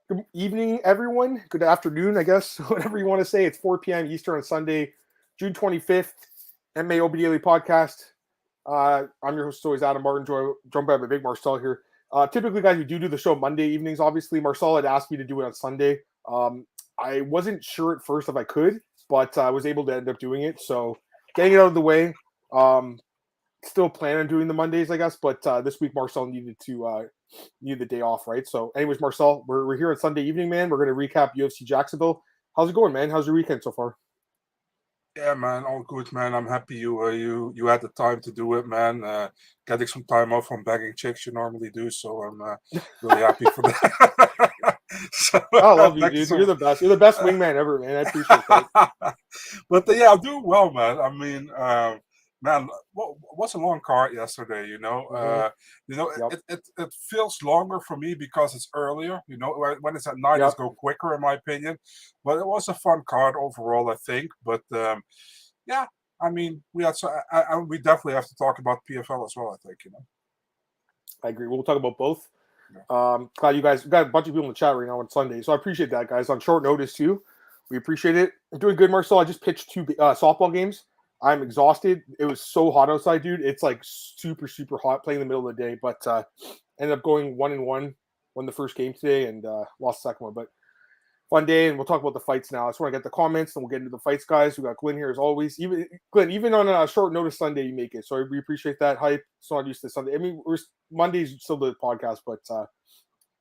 Good evening, everyone. Good afternoon, I guess, whatever you want to say. It's 4 p.m. Eastern on Sunday, June 25th, MMAOB Daily Podcast. I'm your host, always Adam Martin, joined by my Big Marcel here. Typically, guys, we do the show Monday evenings, obviously. Marcel had asked me to do it on Sunday. I wasn't sure at first if I could, but I was able to end up doing it. So, getting it out of the way. Still plan on doing the Mondays, I guess, but this week Marcel needed the day off, right? So, anyways, Marcel, we're here on Sunday evening, man. We're going to recap UFC Jacksonville. How's it going, man? How's your weekend so far? Yeah, man, all good, man. I'm happy you had the time to do it, man. Getting some time off from bagging chicks you normally do, so I'm really happy for that. So, I love you, dude. You're the best. You're the best wingman ever, man. I appreciate that. But yeah, I'm doing well, man. I mean, man, what's a long card yesterday? Yep. It feels longer for me because it's earlier. When it's at night, Yep. it's go quicker, in my opinion. But it was a fun card overall, I think. But yeah, I mean, we definitely have to talk about PFL as well, I think. I agree. We'll talk about both. Glad you guys got a bunch of people in the chat right now on Sunday, so I appreciate that, guys. On short notice too, we appreciate it. I'm doing good, Marcel. I just pitched 2 softball games. I'm exhausted. It was so hot outside, dude. It's like super, super hot playing in the middle of the day, but ended up going 1-1, won the first game today and lost the second one. But fun day, and we'll talk about the fights now. I just want to get the comments, and we'll get into the fights, guys. We got Glenn here as always. Even on a short notice Sunday, you make it. So we appreciate that hype. So not used to Sunday. I mean, Monday's still the podcast, but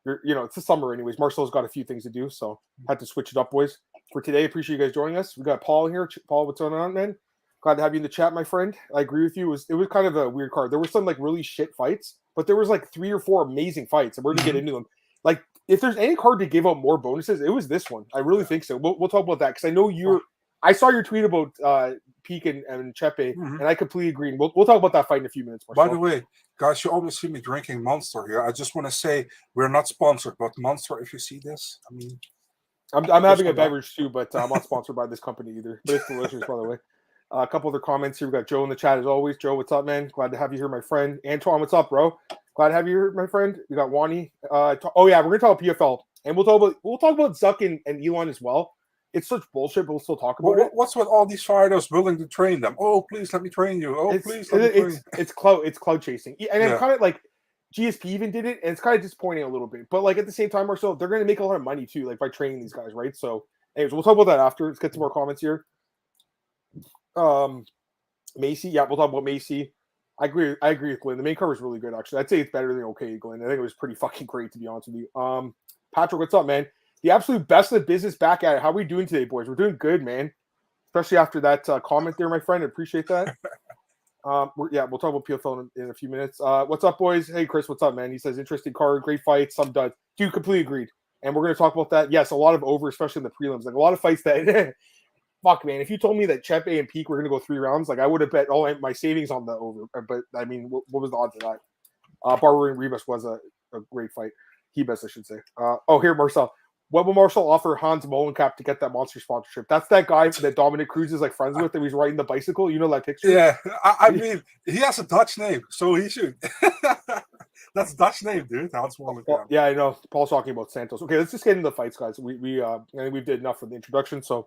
it's the summer anyways. Marcel's got a few things to do, so had to switch it up, boys. For today, appreciate you guys joining us. We got Paul here. Paul, what's going on, man? Glad to have you in the chat, my friend. I agree with you. It was kind of a weird card. There were some like really shit fights, but there was like 3 or 4 amazing fights, and we're gonna get into them. Like, if there's any card to give out more bonuses, it was this one. I really think so. We'll talk about that because I know I saw your tweet about Peak and Chepe, and I completely agree. We'll talk about that fight in a few minutes. By the way, guys, you always see me drinking Monster here. I just want to say we're not sponsored, but Monster, if you see this, I mean, I'm having a beverage too, but I'm not sponsored by this company either. But it's delicious, by the way. A couple other comments here. We got Joe in the chat as always. Joe, what's up, man? Glad to have you here, my friend. Antoine, what's up, bro? Glad to have you here, my friend. We got Wani. We're gonna talk about PFL, and we'll talk about Zuck and Elon as well. It's such bullshit, but we'll still talk about it. What's with all these fighters willing to train them? Oh, please let me train you. Oh, please let me train. It's cloud chasing, and it's kind of like GSP even did it, and it's kind of disappointing a little bit. But like at the same time, Marcel, they're gonna make a lot of money too, like by training these guys, right? So, anyways, we'll talk about that after. Let's get some more comments here. Maycee, yeah, we'll talk about Maycee. I agree with Glenn. The main card was really good, actually. I'd say it's better than okay, Glenn. I think it was pretty fucking great, to be honest with you. Patrick, what's up, man? The absolute best of the business back at it. How are we doing today, boys? We're doing good, man. Especially after that comment there, my friend. I appreciate that. We'll talk about PFL in a few minutes. What's up, boys? Hey, Chris, what's up, man? He says, interesting card, great fights, some duds. Dude, completely agreed. And we're going to talk about that. Yes, a lot of over, especially in the prelims. Like, a lot of fights that... Fuck, man. If you told me that Chepe and Peak were going to go 3 rounds, like I would have bet all my savings on the over. But, I mean, what was the odds of that? Barber and Ribas was a great fight. Hebus, I should say. Here, Marcel. What will Marcel offer Hans Molenkap to get that monster sponsorship? That's that guy that Dominic Cruz is like friends with that he's riding the bicycle. You know that picture? Yeah. I mean, he has a Dutch name, so he should. That's a Dutch name, dude. Hans Molenkap. Yeah, I know. Paul's talking about Santos. Okay, let's just get into the fights, guys. I think we did enough for the introduction, so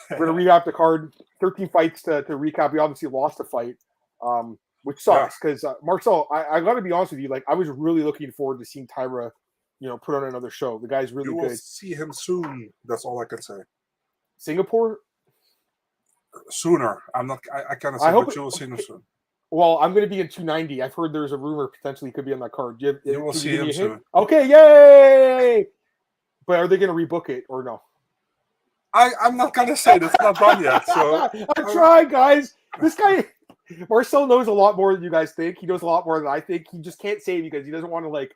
we're gonna recap the card. 13 fights to recap. We obviously lost a fight, which sucks because Marcel, I got to be honest with you. Like, I was really looking forward to seeing Tyra, put on another show. The guy's really good. You will see him soon. That's all I can say. Singapore? Sooner. I cannot say, but you will see him soon. Well, I'm going to be in 290. I've heard there's a rumor potentially he could be on that card. You will see him soon. Okay, yay! But are they going to rebook it or no? I'm not going to say that's not done yet. So I'm trying, guys. This guy, Marcel, knows a lot more than you guys think. He knows a lot more than I think. He just can't say it because he doesn't want to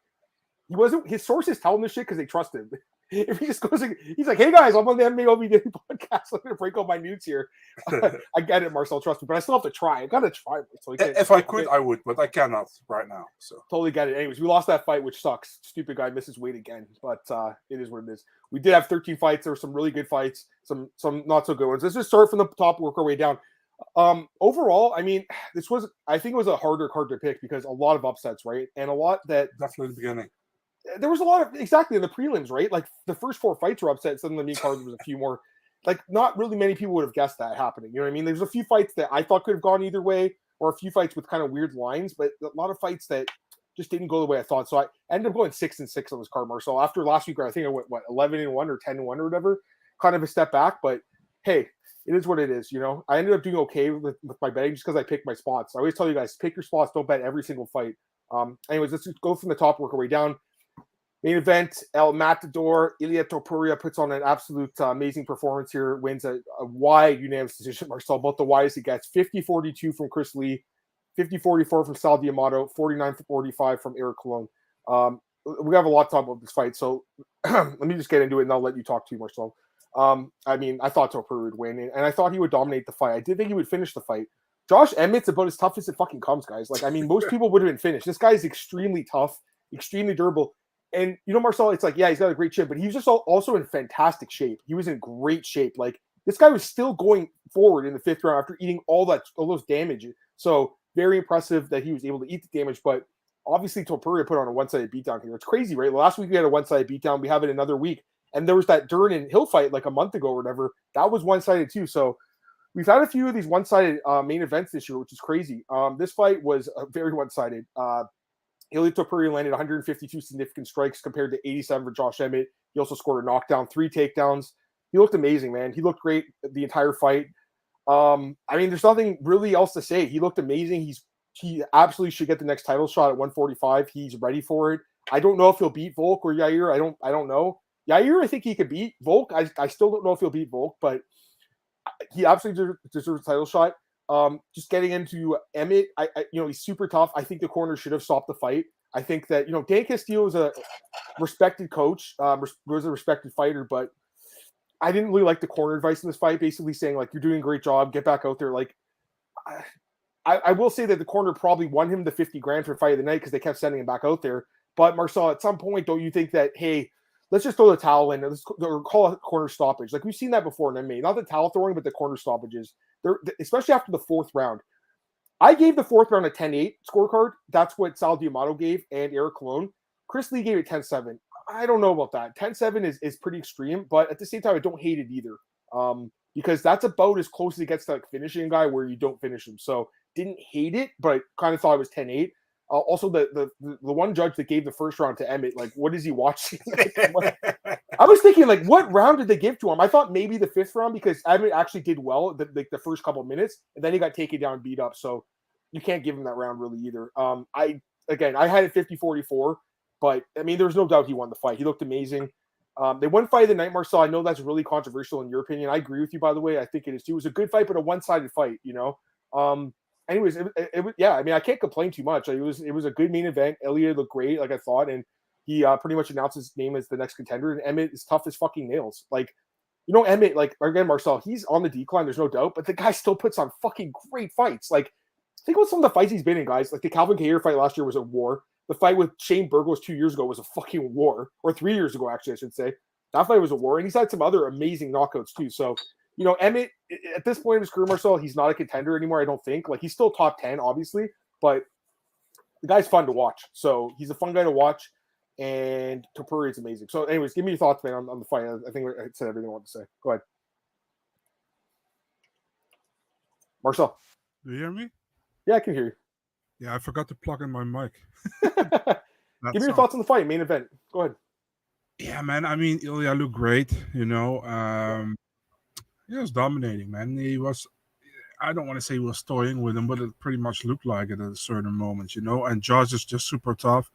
his sources tell him this shit because they trust him. If he just goes, he's like, hey guys, I'm on the MMAOB Daily Podcast. I'm going to break all my nudes here. I get it, Marcel, trust me, but I still have to try. I got to try. If I could, I would, but I cannot right now. So totally get it. Anyways, we lost that fight, which sucks. Stupid guy misses weight again, but it is what it is. We did have 13 fights. There were some really good fights, some not so good ones. Let's just start from the top, work our way down. Overall, I mean, I think it was a harder card to pick because a lot of upsets, right? And a lot that definitely the beginning. there was a lot of exactly in the prelims, right? Like the first 4 fights were upset. Suddenly, the main card there was a few more. Like not really many people would have guessed that happening. You know what I mean? There's a few fights that I thought could have gone either way, or a few fights with kind of weird lines, but a lot of fights that just didn't go the way I thought. So I ended up going 6-6 on this card, Marcel. After last week, I think I went 11-1 or 10-1 or whatever. Kind of a step back, but hey, it is what it is. You know, I ended up doing okay with my betting just because I picked my spots. I always tell you guys, pick your spots. Don't bet every single fight. Anyways, let's just go from the top, work our way down. Main event, El Matador, Ilia Topuria puts on an absolute amazing performance here, wins a wide unanimous decision, Marcel, about the widest he gets. 50-42 from Chris Lee, 50-44 from Sal D'Amato, 49-45 from Eric Colon. We have a lot to talk about this fight, so let me just get into it, and I'll let you talk to Marcel. I mean, I thought Topuria would win, and I thought he would dominate the fight. I did think he would finish the fight. Josh Emmett's about as tough as it fucking comes, guys. Like, I mean, most people would have been finished. This guy is extremely tough, extremely durable. And, you know, Marcel, it's like, yeah, he's got a great chin, but he was just also in fantastic shape. He was in great shape. Like, this guy was still going forward in the 5th round after eating all those damage. So, very impressive that he was able to eat the damage. But, obviously, Topuria put on a one-sided beatdown here. It's crazy, right? Last week we had a one-sided beatdown. We have it another week. And there was that Dern and Hill fight like a month ago or whatever. That was one-sided too. So, we've had a few of these one-sided main events this year, which is crazy. This fight was very one-sided. Ilia Topuria landed 152 significant strikes compared to 87 for Josh Emmett. He also scored a knockdown, 3 takedowns. He looked amazing, man. He looked great the entire fight. I mean, there's nothing really else to say. He looked amazing. He absolutely should get the next title shot at 145. He's ready for it. I don't know if he'll beat Volk or Yair. I don't know. Yair, I think he could beat Volk. I still don't know if he'll beat Volk, but he absolutely deserves a title shot. Just getting into Emmett, he's super tough. I think the corner should have stopped the fight. I think that, Dan Castillo is a respected coach, was a respected fighter, but I didn't really like the corner advice in this fight, basically saying, like, you're doing a great job, get back out there. Like, I will say that the corner probably won him the 50 grand for fight of the night because they kept sending him back out there. But, Marcel, at some point, don't you think that, hey, let's just throw the towel in or call it corner stoppage? Like, we've seen that before in MMA. Not the towel throwing, but the corner stoppages. Especially after the 4th round. I gave the 4th round a 10-8 scorecard. That's what Sal D'Amato gave and Eric Colon. Chris Lee gave it 10-7. I don't know about that. 10-7 is pretty extreme, but at the same time, I don't hate it either. Because that's about as close as it gets to like finishing a guy where you don't finish him. So didn't hate it, but kind of thought it was 10-8. Also, the one judge that gave the 1st round to Emmett, like, what is he watching? I was thinking, like, what round did they give to him? I thought maybe the 5th round because Emmett actually did well the first couple of minutes, and then he got taken down and beat up. So you can't give him that round really either. I had it 50-44, but I mean, there's no doubt he won the fight. He looked amazing. They won fight of the night, Marcel. I know that's really controversial in your opinion. I agree with you, by the way. I think it is too. It was a good fight, but a one-sided fight. Anyways, it was, yeah, I mean, I can't complain too much. It was a good main event. Ilia looked great, like I thought, and he pretty much announced his name as the next contender. And Emmett is tough as fucking nails. Like, Emmett, like, again, Marcel, he's on the decline, there's no doubt, but the guy still puts on fucking great fights. Like, think about some of the fights he's been in, guys. Like, the Calvin Cahill fight last year was a war. The fight with Shane Burgos 2 years ago was a fucking war. Or 3 years ago, actually, I should say. That fight was a war. And he's had some other amazing knockouts, too. So, Emmett, at this point in his career, Marcel, he's not a contender anymore, I don't think. Like, he's still top 10, obviously, but the guy's fun to watch. So, he's a fun guy to watch, and Topuria is amazing. So, anyways, give me your thoughts, man, on the fight. I think I said everything I want to say. Go ahead. Marcel. Do you hear me? Yeah, I can hear you. Yeah, I forgot to plug in my mic. Give me your thoughts on the fight, main event. Go ahead. Yeah, man. I mean, Ilya looked great, He was dominating, man. I don't want to say he was toying with him, but it pretty much looked like it at a certain moment, And Josh is just super tough.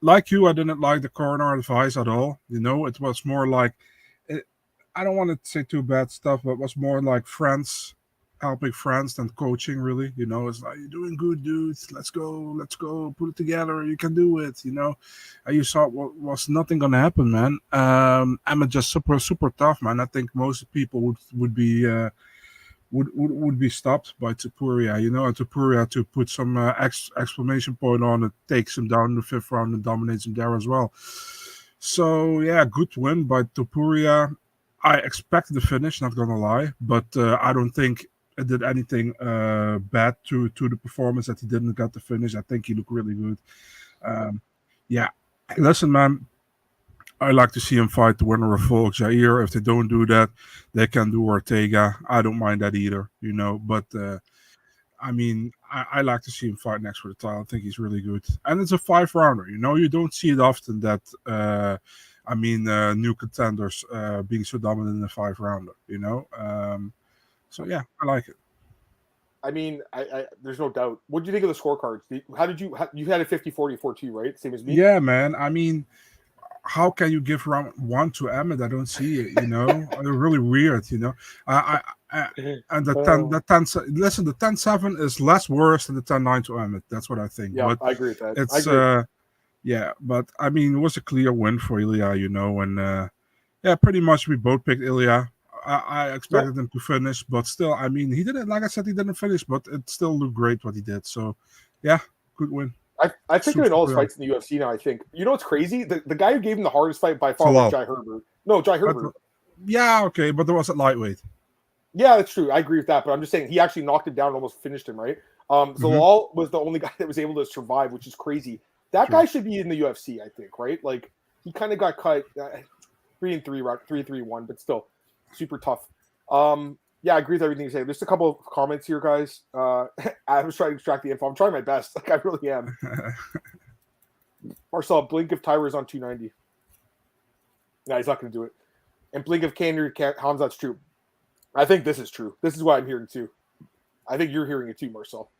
Like you, I didn't like the corner advice at all. It was more like, I don't want to say too bad stuff, but it was more like friends helping friends than coaching, really. It's like, you're doing good, dudes. Let's go, put it together. You can do it, And you saw was nothing gonna happen, man. I'm just super, super tough, man. I think most people would be stopped by Topuria, and Topuria to put some exclamation point on it, takes him down in the 5th round and dominates him there as well. So yeah, good win by Topuria. I expected the finish, not gonna lie, but I don't think it did anything bad to the performance that he didn't get the finish. I think he looked really good. Listen, man, I like to see him fight the winner of Volk Jair. If they don't do that, they can do Ortega. I don't mind that either, But I mean, I like to see him fight next for the title. I think he's really good, and it's a 5 rounder. You don't see it often that. New contenders being so dominant in a 5 rounder. So yeah, I like it. I mean, I there's no doubt. What do you think of the scorecards? How did you had a 50-40 4-2, right? Same as me. Yeah, man. I mean, how can you give round 1 to Emmett? I don't see it. They're really weird. And listen, the 10-7 is less worse than the 10-9 to Emmett. That's what I think. Yeah, but I agree with that. it's yeah, but I mean, it was a clear win for Ilya. And yeah, pretty much we both picked Ilya. I expected him to finish, but still, I mean, he didn't. Like I said, he didn't finish, but it still looked great what he did. So, yeah, good win. I picked him in all his fights in the UFC now, I think. You know what's crazy? The guy who gave him the hardest fight by far was Jai Herbert. No, Jai Herbert. Yeah, okay, but there was a lightweight. Yeah, that's true. I agree with that, but I'm just saying he actually knocked him down and almost finished him, right? Zalal was the only guy that was able to survive, which is crazy. That guy should be in the UFC, I think, right? Like, he kind of got cut 3-3, 3-3-1, but still super tough. Yeah, I agree with everything you say. There's a couple of comments here, guys. I was trying to extract the info. I'm trying my best. Like, I really am. Marcel, blink if Tyra's on 290. No, he's not going to do it. And blink if Hamzat's true. I think this is true. This is what I'm hearing, too. I think you're hearing it, too, Marcel.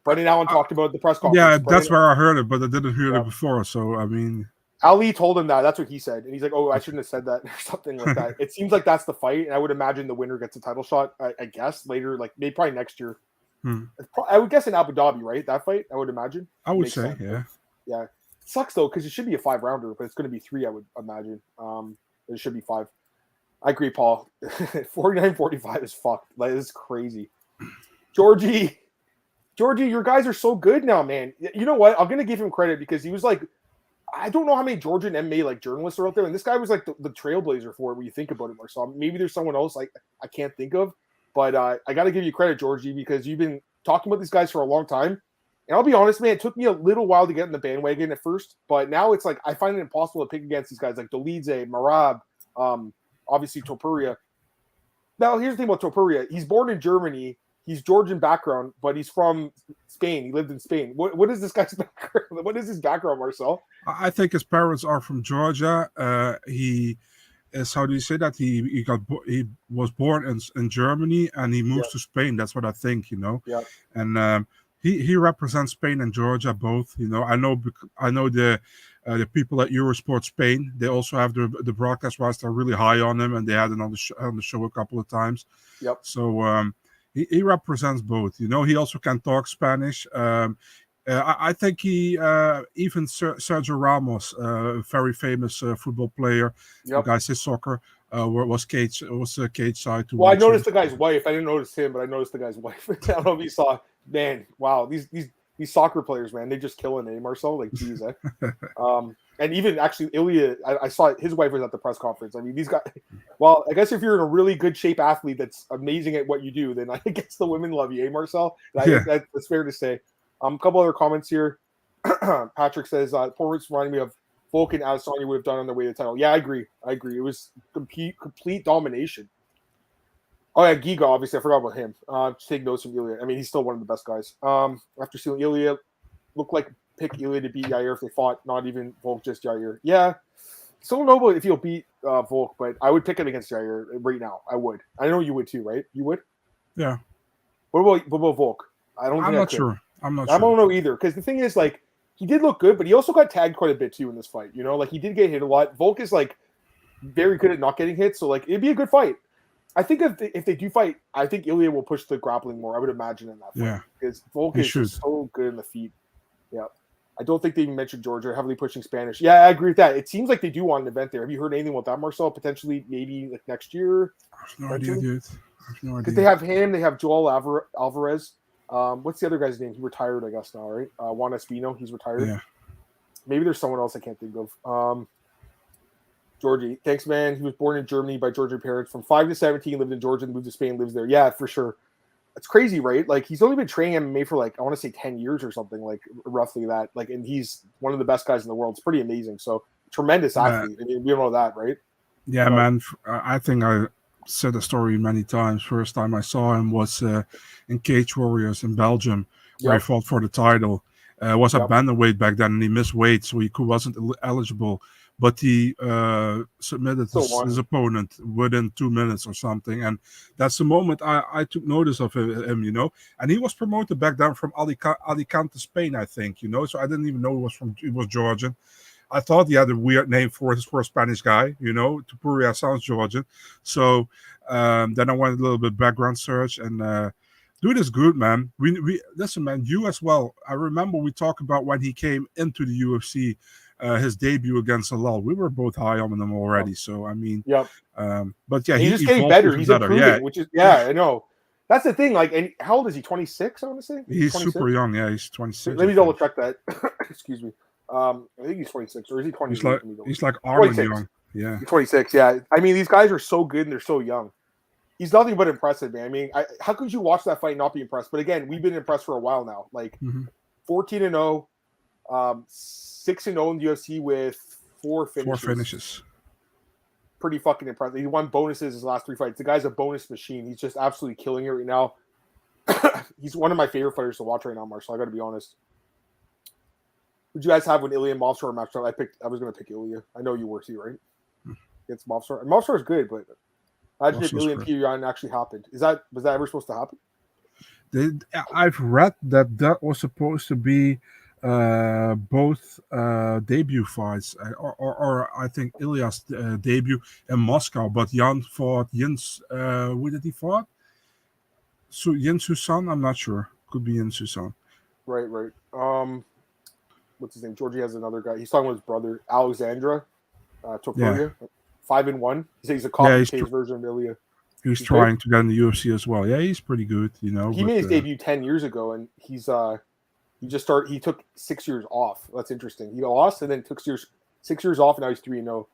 Brendan Allen talked about the press conference. Yeah, that's where I heard it, but I didn't hear it before. So, I mean... Ali told him that. That's what he said. And he's like, oh, I shouldn't have said that or something like that. It seems like that's the fight. And I would imagine the winner gets a title shot, I guess, later, like maybe probably next year. I would guess in Abu Dhabi, right? That fight, I would imagine. I would say, yeah. Yeah. It sucks, though, because it should be a 5-rounder, but it's going to be 3, I would imagine. It should be 5. I agree, Paul. 49-45 is fucked. Like, this is crazy. Georgie, your guys are so good now, man. You know what? I'm going to give him credit because he was like, I don't know how many Georgian MMA like journalists are out there, and this guy was like the trailblazer for it when you think about it, Marcel. Maybe there's someone else like I can't think of, but I got to give you credit, Georgie, because you've been talking about these guys for a long time. And I'll be honest, man, it took me a little while to get in the bandwagon at first, but now it's like I find it impossible to pick against these guys like Dolidze, Marab, obviously Topuria. Now, here's the thing about Topuria. He's born in Germany. He's Georgian background, but he's from Spain. He lived in Spain. What is this guy's background? What is his background, Marcel? I think his parents are from Georgia. He is, how do you say that? He was born in Germany and he moved to Spain. That's what I think, Yeah. And he represents Spain and Georgia both. I know the people at Eurosport Spain. They also have the broadcast rights. They're really high on him, and they had it on the show a couple of times. Yep. So he represents both. He also can talk Spanish. I think he even Sergio Ramos, a very famous football player, who guys his soccer, was cage side. Well, I noticed the guy's wife. I didn't notice him, but I noticed the guy's wife. I don't know if you saw. Man, wow, these soccer players, man, they just killing it, Marcel. Like, geez, eh? And even actually, Ilya, I saw his wife was at the press conference. I mean, these guys. Well, I guess if you're in a really good shape athlete that's amazing at what you do, then I guess the women love you, Marcel? That's fair to say. A couple other comments here. Patrick says, "Forwards reminding me of Volk and Adesanya would have done on their way to the title." Yeah, I agree. It was complete domination. Oh yeah, Giga, obviously I forgot about him. Just take notes from Ilya. I mean, he's still one of the best guys. After seeing Ilya, looked like pick Ilya to beat Yair if they fought, not even Volk, just Yair. Yeah, still don't know if he'll beat Volk, but I would pick it against Yair right now. I would. I know you would too, right? You would? Yeah. What about Volk? I'm not sure. I don't know either, because the thing is, like, he did look good, but he also got tagged quite a bit too in this fight. Like he did get hit a lot. Volk is like very good at not getting hit, so like it'd be a good fight. I think if they do fight, I think Ilya will push the grappling more. I would imagine in that fight. Yeah, because Volk is so good in the feet. Yeah, I don't think they even mentioned Georgia heavily pushing Spanish. Yeah, I agree with that. It seems like they do want an event there. Have you heard anything about that, Marcel? Potentially, maybe like next year. I have no idea, dude. Because they have him. They have Joel Alvarez. What's the other guy's name? He retired, I guess now, right? Juan Espino. He's retired. Yeah. Maybe there's someone else I can't think of. Georgie, thanks, man. He was born in Germany by Georgian parents. From 5 to 17, lived in Georgia, moved to Spain, lives there. Yeah, for sure. it's crazy, right? Like he's only been training MMA for like I want to say 10 years or something, like roughly that. Like, and he's one of the best guys in the world. It's pretty amazing. So tremendous athlete. I mean, we know that, right? Yeah, man. I think I said the story many times. First time I saw him was in Cage Warriors in Belgium, where he fought for the title. Was at bantamweight back then, and he missed weight, so he wasn't eligible. But he submitted his opponent within 2 minutes or something, and that's the moment I took notice of him, you know. And he was promoted back then from Alicante, Spain, I think, you know. So I didn't even know he was Georgian. I thought he had a weird name for a Spanish guy, you know. Topuria sounds Georgian. So then I went a little bit background search, and dude is good, man. We listen, man. You as well. I remember we talked about when he came into the UFC, his debut against Halal. We were both high on him already. So I mean, but yeah, he's just getting better. He's improving, which is I know. That's the thing. Like, and how old is he? 26, I want to say. He's super young. Yeah, he's 26. Let me double check that. Excuse me. I think he's 26, or is he 28? He's like Armin young. Yeah, he's 26. Yeah, I mean, these guys are so good and they're so young. He's nothing but impressive, man. I mean, how could you watch that fight and not be impressed? But again, we've been impressed for a while now. Like 14-0, 6-0 in the UFC with 4 finishes. 4 finishes. Pretty fucking impressive. He won bonuses his last 3 fights. The guy's a bonus machine. He's just absolutely killing it right now. He's one of my favorite fighters to watch right now, Marcel. I got to be honest. Would you guys have when Ilya and Movsar matched up? I was going to pick Ilya. I know you were too, right? Against Movsar. And Movsar is good, but imagine if Ilya and Tyrion actually happened. Was that ever supposed to happen? I've read that was supposed to be both debut fights, or I think Ilya's debut in Moscow, but Jan fought Jens. Who did he fought? Jens Susan? I'm not sure. Could be Jens Susan. Right. What's his name? Georgie has another guy. He's talking with his brother, Alexandra Topuria. 5-1. He says he's a copy-paste version of Ilya. He's trying to get in the UFC as well. Yeah, he's pretty good, you know. He made his debut 10 years ago, and he took 6 years off. That's interesting. He lost and then took 6 years off, and now he's 3-0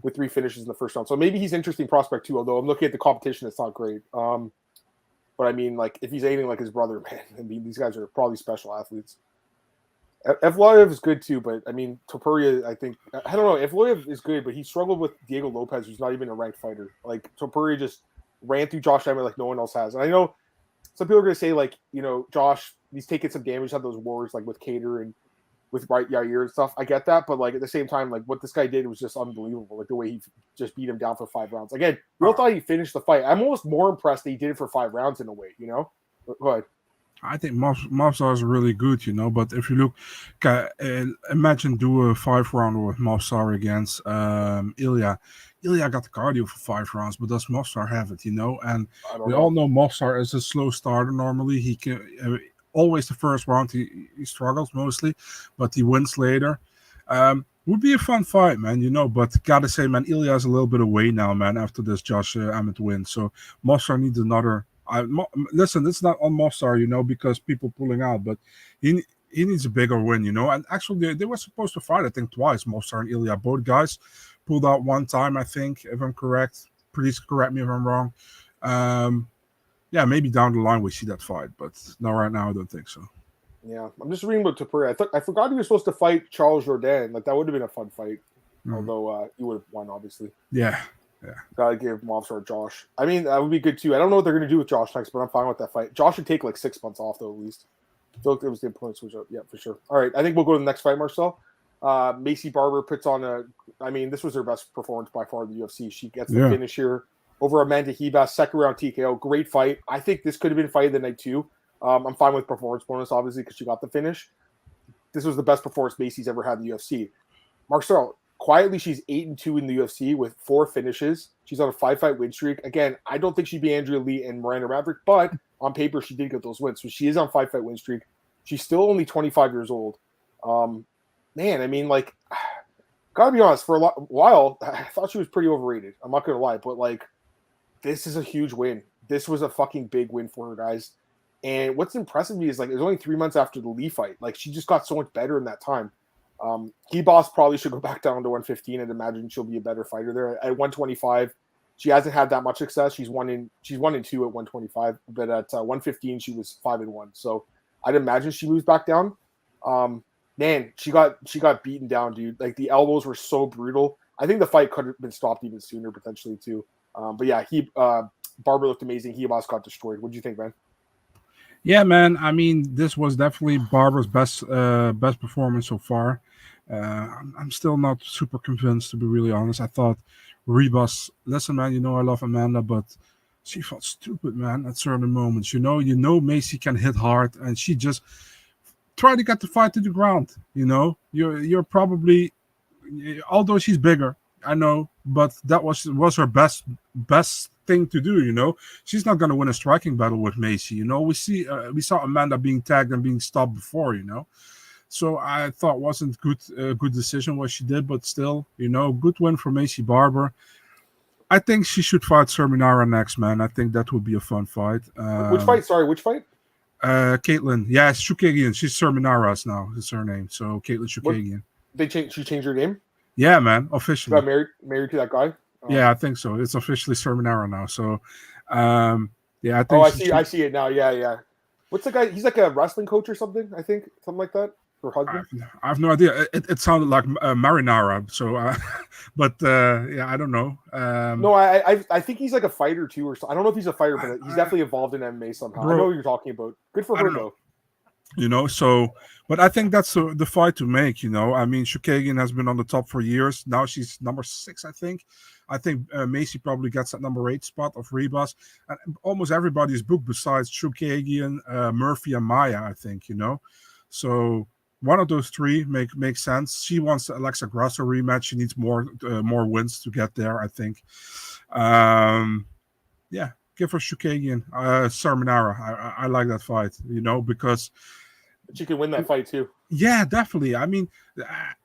with 3 finishes in the first round. So maybe he's an interesting prospect too, although I'm looking at the competition, it's not great. But I mean, like, if he's aiming like his brother, man, I mean, these guys are probably special athletes. Evloev is good too, but I mean, Topuria, I think, I don't know. Evloev is good, but he struggled with Diego Lopez, who's not even a ranked fighter. Like, Topuria just ran through Josh Emmett like no one else has. And I know some people are going to say, like, you know, Josh, he's taking some damage, had those wars, like, with Cater and with Yair and stuff. I get that, but, like, at the same time, like, what this guy did was just unbelievable. Like, the way he just beat him down for 5 rounds. Again, we all thought he finished the fight. I'm almost more impressed that he did it for 5 rounds in a way, you know? Go ahead. I think Movsar is really good, you know. But if you look, imagine do a 5-rounder with Movsar against Ilya. Ilya got the cardio for 5 rounds, but does Movsar have it, you know? And we all know Movsar is a slow starter normally. He can always the first round he struggles mostly, but he wins later. Would be a fun fight, man, you know. But gotta say, man, Ilya's a little bit away now, man, after this Josh Emmett win. So Movsar needs another. Listen, it's not on Movsar, you know, because people pulling out, but he needs a bigger win, you know. And actually, they were supposed to fight, I think, twice. Movsar and Ilya, both guys pulled out one time, I think, if I'm correct. Please correct me if I'm wrong. Yeah, maybe down the line we see that fight, but not right now. I don't think so. Yeah, I'm just reading about Topuria. I forgot he was supposed to fight Charles Jourdain. Like, that would have been a fun fight, although he would have won, obviously. Yeah. Gotta give Movsar Josh. I mean, that would be good too. I don't know what they're gonna do with Josh next, but I'm fine with that fight. Josh should take like 6 months off though, at least. I feel like it was the point switch up. Yeah, for sure. All right, I think we'll go to the next fight, Marcel. Maycee Barber puts on this was her best performance by far in the UFC. She gets the finish here over Amanda Ribas, 2nd round TKO. Great fight. I think this could have been fight of the night too. I'm fine with performance bonus, obviously, because she got the finish. This was the best performance Maycee's ever had in the UFC. Marcel, quietly, she's 8-2 in the UFC with 4 finishes. She's on a 5-fight win streak. Again, I don't think she'd be Andrea Lee and Miranda Maverick, but on paper, she did get those wins. So she is on 5-fight win streak. She's still only 25 years old. Man, I mean, like, gotta be honest, for a while, I thought she was pretty overrated. I'm not gonna lie, but like, this is a huge win. This was a fucking big win for her, guys. And what's impressive to me is, like, it was only 3 months after the Lee fight. Like, she just got so much better in that time. Boss probably should go back down to 115 and imagine she'll be a better fighter there. At 125, She hasn't had that much success. She's 1-2 at 125, but at 115 she was 5-1. So I'd imagine she moves back down. Man, she got beaten down, dude. Like the elbows were so brutal. I think the fight could have been stopped even sooner, potentially too. But yeah, Barber looked amazing. Ribas got destroyed. What do you think, man? Yeah, man. I mean, this was definitely Barber's best performance so far. I'm still not super convinced, to be really honest. I thought Ribas, listen, man, I love Amanda, but she felt stupid, man, at certain moments. Maycee can hit hard, and she just tried to get the fight to the ground. You're probably, although she's bigger, I know, but that was her best thing to do. She's not going to win a striking battle with Maycee. We saw Amanda being tagged and being stopped before. So I thought wasn't good decision what she did, but still, good win for Maycee Barber. I think she should fight Serminara next, man. I think that would be a fun fight. Which fight? Sorry, which fight? Caitlin. Yeah, it's Chookagian. She's Serminara's now. Is her name. So Caitlin Chookagian. She changed her name? Yeah, man. Officially. She got married to that guy? Yeah, I think so. It's officially Serminara now. So, yeah, I think. I see it now. Yeah. What's the guy? He's like a wrestling coach or something. I think something like that. Her husband. I have no idea. It sounded like Marinara. So, but yeah, I don't know. No, I think he's like a fighter too, or so. I don't know if he's a fighter, but he's definitely involved in MMA somehow. Bro, I know what you're talking about. Good for her though. But I think that's the fight to make. I mean, Chookagian has been on the top for years. Now she's number 6, I think. I think Maycee probably gets that number 8 spot of Ribas. And almost everybody's booked besides Chookagian, Murphy, and Maya, I think, So one of those three makes sense. She wants the Alexa Grasso rematch. She needs more wins to get there, I think. Yeah, give her Chookagian, Serminara. I like that fight, because she can win that fight too. Yeah, definitely. I mean,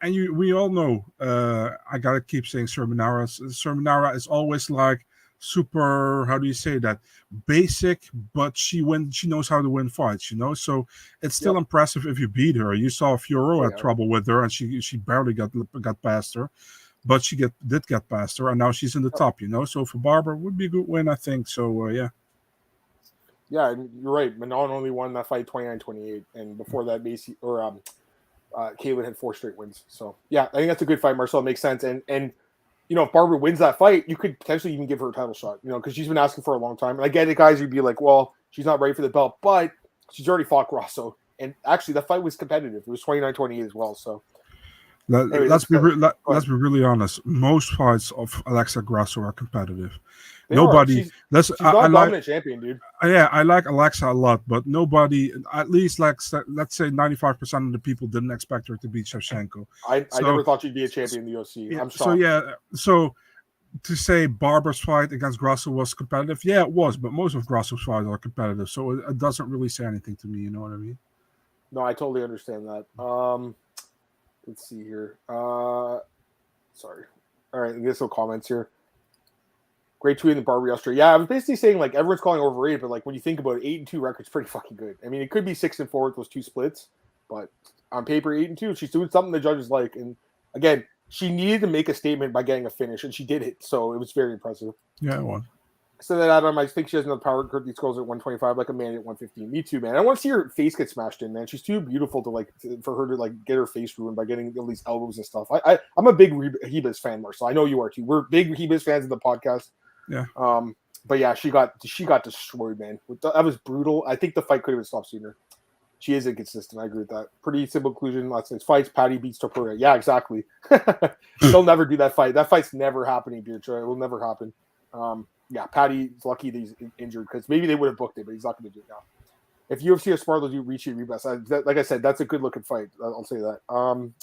and we all know. I gotta keep saying Serminara. Serminara is always like super. How do you say that? Basic, but she knows how to win fights. So it's still impressive if you beat her. You saw Fiorot had trouble with her, and she barely got past her, but she did get past her, and now she's in the top. So for Barber, would be a good win, I think. So yeah. Yeah, you're right. Manon only won that fight 29-28, and before that, Maycee or Caitlin had 4 straight wins. So yeah, I think that's a good fight. Marcel, makes sense. And if Barber wins that fight, you could potentially even give her a title shot. Because she's been asking for a long time. And I get it, guys. You'd be like, well, she's not ready for the belt, but she's already fought Grasso, and actually that fight was competitive. It was 29-28 as well. So. Let's be really honest. Most fights of Alexa Grasso are competitive. Nobody. She's not a dominant champion, dude. Yeah, I like Alexa a lot, but nobody, at least let's say 95% of the people didn't expect her to beat Shevchenko. I never thought she'd be a champion in the UFC. Yeah, I'm shocked. So to say Barber's fight against Grasso was competitive, yeah, it was, but most of Grasso's fights are competitive, so it doesn't really say anything to me. You know what I mean? No, I totally understand that. Let's see here. Sorry. All right, I guess some comments here. Great tweet in the Barber yesterday. Yeah, I was basically saying like everyone's calling overrated, but like when you think about it, 8-2 record's pretty fucking good. I mean, it could be 6-4 with those 2 splits, but on paper, 8-2. She's doing something the judges like, and again, she needed to make a statement by getting a finish, and she did it. So it was very impressive. Yeah, it was. So that Adam, I think she has enough power to hurt these girls at 125, like Amanda at 115. Me too, man. I want to see her face get smashed in, man. She's too beautiful for her to get her face ruined by getting all these elbows and stuff. I'm a big Ribas fan, Marcel. I know you are too. We're big Ribas fans of the podcast. Yeah. But yeah, she got destroyed, man. That was brutal. I think the fight could have been stopped sooner. She is inconsistent. I agree with that. Pretty simple conclusion. Last night's fights. Patty beats Topuria. Yeah, exactly. They'll never do that fight. That fight's never happening, Beatrice. It will never happen. Yeah, Patty's lucky that he's injured because maybe they would have booked it, but he's not going to do it now. If UFC is smart, they'll do Ricci Ribas. Like I said, that's a good looking fight. I'll say that.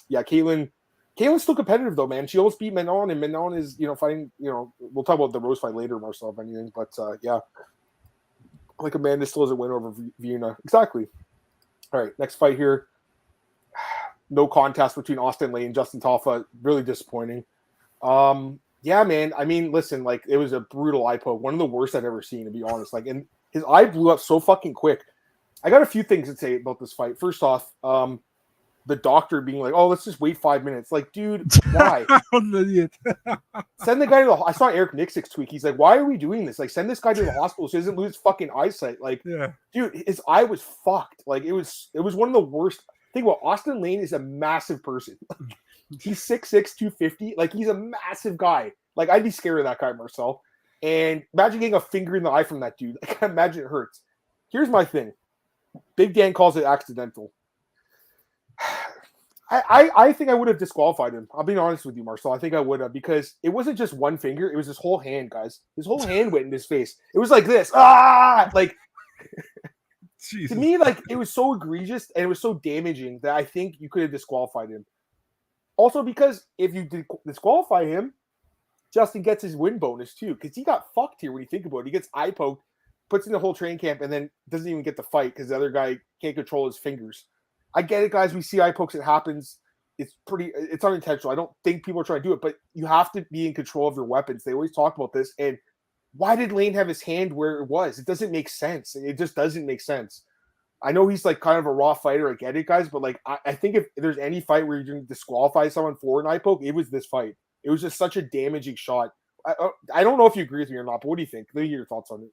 Yeah, Caitlin's still competitive though, man. She almost beat Manon, and Manon is fighting. We'll talk about the Rose fight later, Marcel, if anything. But yeah, like Amanda still has a win over Vienna. Exactly. All right, next fight here. No contest between Austin Lane and Justin Taffa. Really disappointing. Yeah, man. I mean, listen, it was a brutal eye poke. One of the worst I've ever seen, to be honest. And his eye blew up so fucking quick. I got a few things to say about this fight. First off, the doctor being like, "Oh, let's just wait 5 minutes." Like, dude, why? I'm an idiot. Send the guy to the. I saw Eric Nixick's tweet. He's like, "Why are we doing this? Like, send this guy to the hospital so he doesn't lose fucking eyesight." Like, Yeah. dude, his eye was fucked. Like, it was one of the worst. Think about Austin Lane is a massive person. He's 6'6", 250. Like, he's a massive guy. Like, I'd be scared of that guy, Marcel. And imagine getting a finger in the eye from that dude. Like, imagine it hurts. Here's my thing. Big Dan calls it accidental. I think I would have disqualified him. I'll be honest with you, Marcel. I think I would have, because it wasn't just one finger. It was his whole hand, guys. His whole hand went in his face. It was like this. Like, to me, like, it was so egregious and it was so damaging that I think you could have disqualified him. Also, because if you disqualify him, Justin gets his win bonus too, because he got fucked here when you think about it. He gets eye poked, puts in the whole training camp, and then doesn't even get the fight because the other guy can't control his fingers. I get it, guys. We see eye pokes. It happens. It's unintentional. I don't think people are trying to do it, but you have to be in control of your weapons. They always talk about this. And why did Lane have his hand where it was? It doesn't make sense. It just doesn't make sense. I know he's like kind of a raw fighter. I get it, guys. But like, I think if there's any fight where you can disqualify someone for an eye poke, it was this fight. It was just such a damaging shot. I don't know if you agree with me or not, but what do you think? Let me hear your thoughts on it.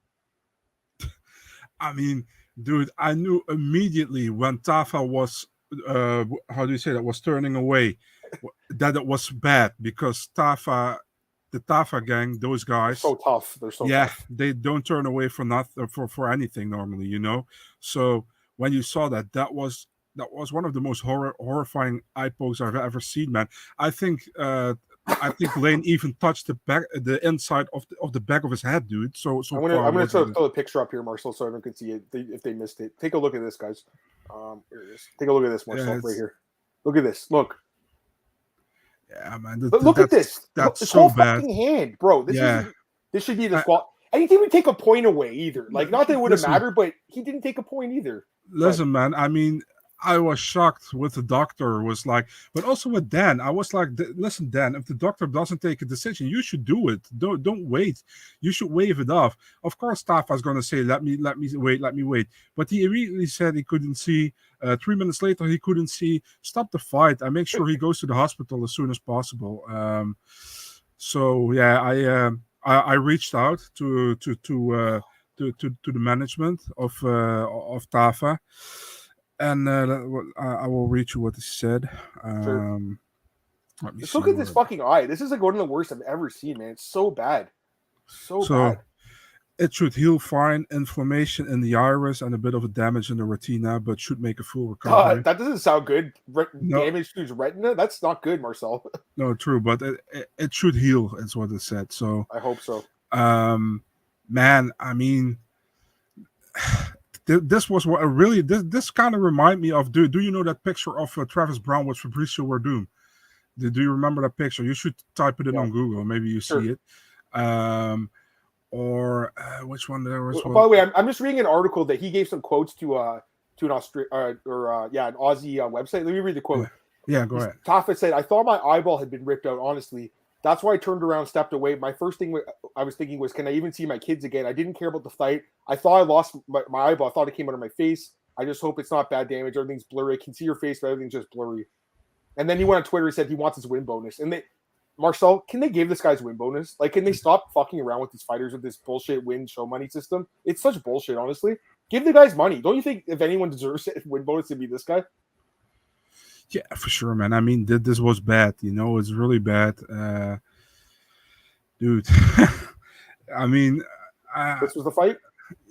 I mean, dude, I knew immediately when Tafa was, was turning away, that it was bad, because the Tafa gang, those guys, so tough. They're so tough. They don't turn away for nothing, for anything normally, you know. So when you saw that was one of the most horrifying eye pokes I've ever seen, man. I think Lane even touched the inside of the back of his head, dude. So I'm gonna throw the picture up here, Marcel, so everyone can see it if they missed it. Take a look at this, guys. Here it is. Take a look at this, Marcel, right here. Look at this. Look. Yeah, man. Look at this. That's this so whole bad. Fucking hand, bro. This should be the squat. And he didn't take a point away either. Like, not that it would have mattered, but he didn't take a point either. Listen, man. I mean, I was shocked with the doctor was like, but also with Dan, I was like, listen, Dan, if the doctor doesn't take a decision, you should do it. Don't wait. You should wave it off. Of course, Tafa's going to say, let me wait. But he immediately said he couldn't see. 3 minutes later, he couldn't see. Stop the fight. I make sure he goes to the hospital as soon as possible. So yeah, I reached out to the management of Tafa. And I will read you what he said. Sure. Just look at this fucking eye. This is like one of the worst I've ever seen, man. It's so bad. So bad. It should heal fine, inflammation in the iris and a bit of a damage in the retina, but should make a full recovery. That doesn't sound good. Damage to his retina? That's not good, Marcel. No, true, but it should heal, is what it said. So I hope so. Man, I mean, this was what really this kind of remind me of. Do you know that picture of Travis Brown with Fabricio Werdum? Do you remember that picture? You should type it in on Google. Maybe you see it. Or which one there was? By the way, I'm just reading an article that he gave some quotes to an Aussie website. Let me read the quote. Yeah, go ahead. Tafa said, "I thought my eyeball had been ripped out. Honestly, that's why I turned around, stepped away. My first thing I was thinking was, can I even see my kids again? I didn't care about the fight. I thought I lost my eyeball. I thought it came out of my face. I just hope it's not bad damage. Everything's blurry. I can see your face, but everything's just blurry." And then he went on Twitter and said he wants his win bonus. And Marcel, can they give this guy's win bonus? Like, can they stop fucking around with these fighters with this bullshit win show money system? It's such bullshit, honestly. Give the guys money. Don't you think if anyone deserves it, win bonus to be this guy? Yeah, for sure, man. I mean, this was bad. You know, it's really bad. Dude. I mean... this was the fight?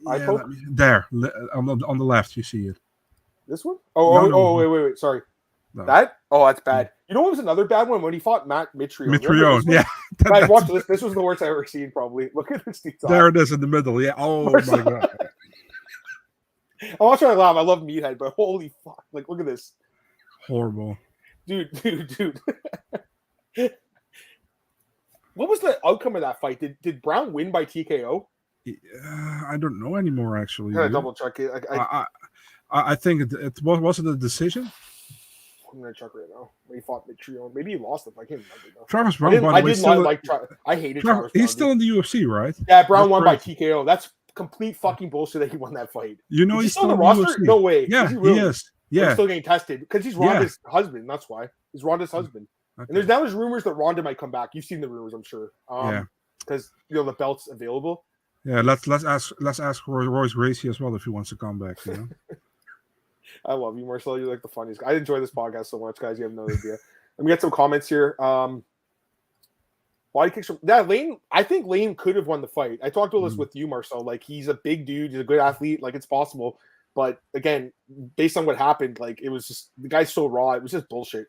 Yeah, there, on the left, you see it. This one? Wait. Sorry. No. That? Oh, that's bad. You know what was another bad one? When he fought Matt Mitrione. Mitrione, yeah. Guys, watch this. This was the worst I've ever seen, probably. Look at this detail. There it is in the middle, yeah. Oh, my God. I'm not trying to laugh. I love Meathead, but holy fuck. Like, look at this. Horrible. Dude. What was the outcome of that fight? Did Brown win by TKO? I don't know anymore, actually. I'm going to double check it. I think it wasn't a decision. I'm going to check right now. When he fought Mitrione. Maybe he lost it. I can't remember though. Travis Brown, by the way, I hated Travis Brown. He's still in the UFC, right? Yeah, Brown won by TKO. That's complete fucking bullshit that he won that fight. You know, he's still on the in roster? UFC. No way. Yeah, he is. He's still getting tested because he's Ronda's husband. That's why he's Ronda's husband. Okay. And there's rumors that Ronda might come back. You've seen the rumors, I'm sure. Because the belt's available. Yeah, let's ask Royce Gracie as well if he wants to come back. You know. I love you, Marcel. You're like the funniest guy. I enjoy this podcast so much, guys. You have no idea. Let me get some comments here. Body kicks from Lane. I think Lane could have won the fight. I talked about this with you, Marcel. Like, he's a big dude. He's a good athlete. Like, it's possible. But again, based on what happened, like, it was just the guy's so raw. It was just bullshit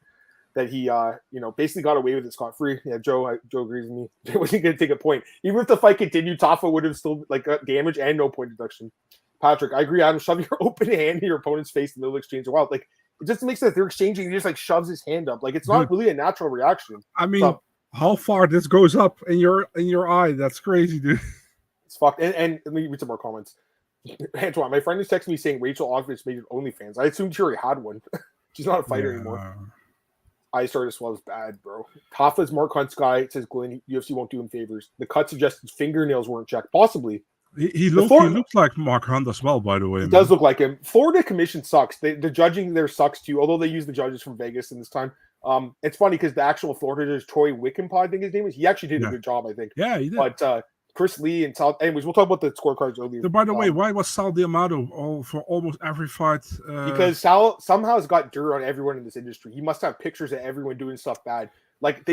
that he, basically got away with it scot-free. Yeah, Joe agrees with me. He wasn't going to take a point. Even if the fight continued, Tafa would have still like got damage and no point deduction. Patrick, I agree. Adam, shove your open hand in your opponent's face in the middle of exchange. Wild. Like, it just makes sense. They're exchanging. He just like shoves his hand up. Like, it's not really a natural reaction. I mean, how far this goes up in your eye? That's crazy, dude. It's fucked. And let me read some more comments. Antoine, my friend is texting me saying Rachel Ogvich made an OnlyFans. I assumed she already had one. She's not a fighter anymore. I started to swell is bad, bro. Tafa's Mark Hunt's guy says Glenn UFC won't do him favors. The cut suggests his fingernails weren't checked. Possibly. He looks like Mark Hunt as well, by the way. He does look like him. Florida Commission sucks. The judging there sucks too, although they use the judges from Vegas in this time. It's funny because the actual Florida judge, Troy Wickenpod, I think his name is, he actually did a good job, I think. Yeah, he did. But Chris Lee and South. Anyways, we'll talk about the scorecards earlier. So by the way, why was Sal D'Amato for almost every fight? Because Sal somehow has got dirt on everyone in this industry. He must have pictures of everyone doing stuff bad. Like,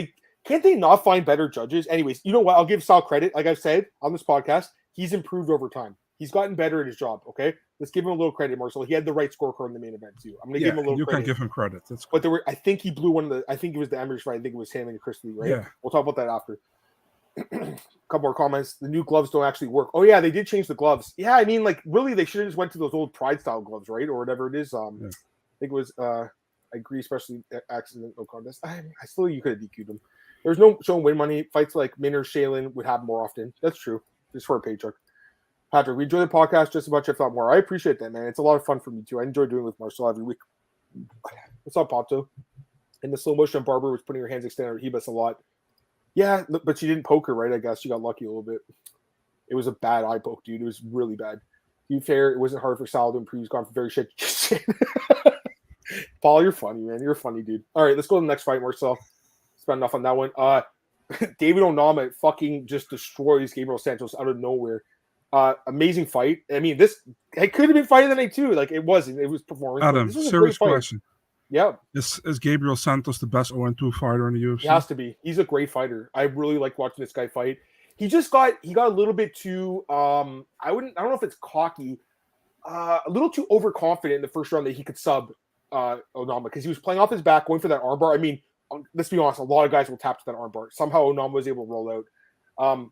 can't they not find better judges? Anyways, you know what? I'll give Sal credit. Like I've said on this podcast, he's improved over time. He's gotten better at his job. Okay, let's give him a little credit, Marcel. He had the right scorecard in the main event too. I'm gonna give him a little. You credit. can give him credit. That's cool. But I think he blew one of the. I think it was the Emirates fight. I think it was him and Chris Lee, right? Yeah. We'll talk about that after. A couple more comments. The new gloves don't actually work. Oh yeah, they did change the gloves. Yeah, I mean, like, really, they should have just went to those old Pride style gloves, right, or whatever it is. I think it was. I agree, especially accident no contest. I still you could have DQ'd them. There's no showing win money. Fights like Min or Shaylin would have more often. That's true. Just for a paycheck. Patrick, we enjoy the podcast just as much, if not more. I appreciate that, man. It's a lot of fun for me, too. I enjoy doing it with Marcel every week. What's up, Pato? And the slow motion Barber was putting her hands extended at Ribas a lot. Yeah, but she didn't poke her, right? I guess she got lucky a little bit. It was a bad eye poke, dude. It was really bad. To be fair, it wasn't hard for Sal to improve. He's gone for very shit. Paul, you're funny, man. You're a funny dude. All right, let's go to the next fight, Marcel. Spent enough on that one. David Onama fucking just destroys Gabriel Santos out of nowhere. Amazing fight. I mean, it could have been fight of the night too. Like, it wasn't. It was performance. Adam, serious question. Yeah. Is Gabriel Santos the best 0-2 fighter in the UFC? He has to be. He's a great fighter. I really like watching this guy fight. He got a little bit too I don't know if it's cocky, a little too overconfident in the first round that he could sub Onama, because he was playing off his back, going for that armbar. I mean, let's be honest, a lot of guys will tap to that armbar. Somehow Onama was able to roll out. I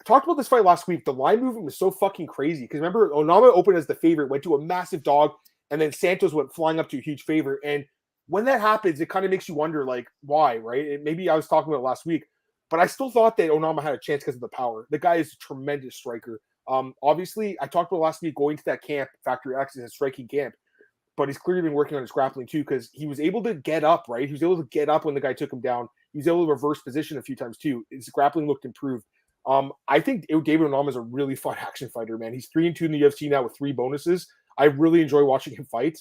talked about this fight last week. The line movement was so fucking crazy because remember, Onama opened as the favorite, went to a massive dog, and then Santos went flying up to a huge favorite. And when that happens, it kind of makes you wonder, like, why, right? Maybe I was talking about it last week, but I still thought that Onama had a chance because of the power. The guy is a tremendous striker. Obviously, I talked about last week going to that camp, Factory X is a striking camp, but he's clearly been working on his grappling too, because he was able to get up, right? He was able to get up when the guy took him down. He was able to reverse position a few times too. His grappling looked improved. I think David Onama is a really fun action fighter, man. He's 3-2 in the UFC now with 3 bonuses. I really enjoy watching him fight.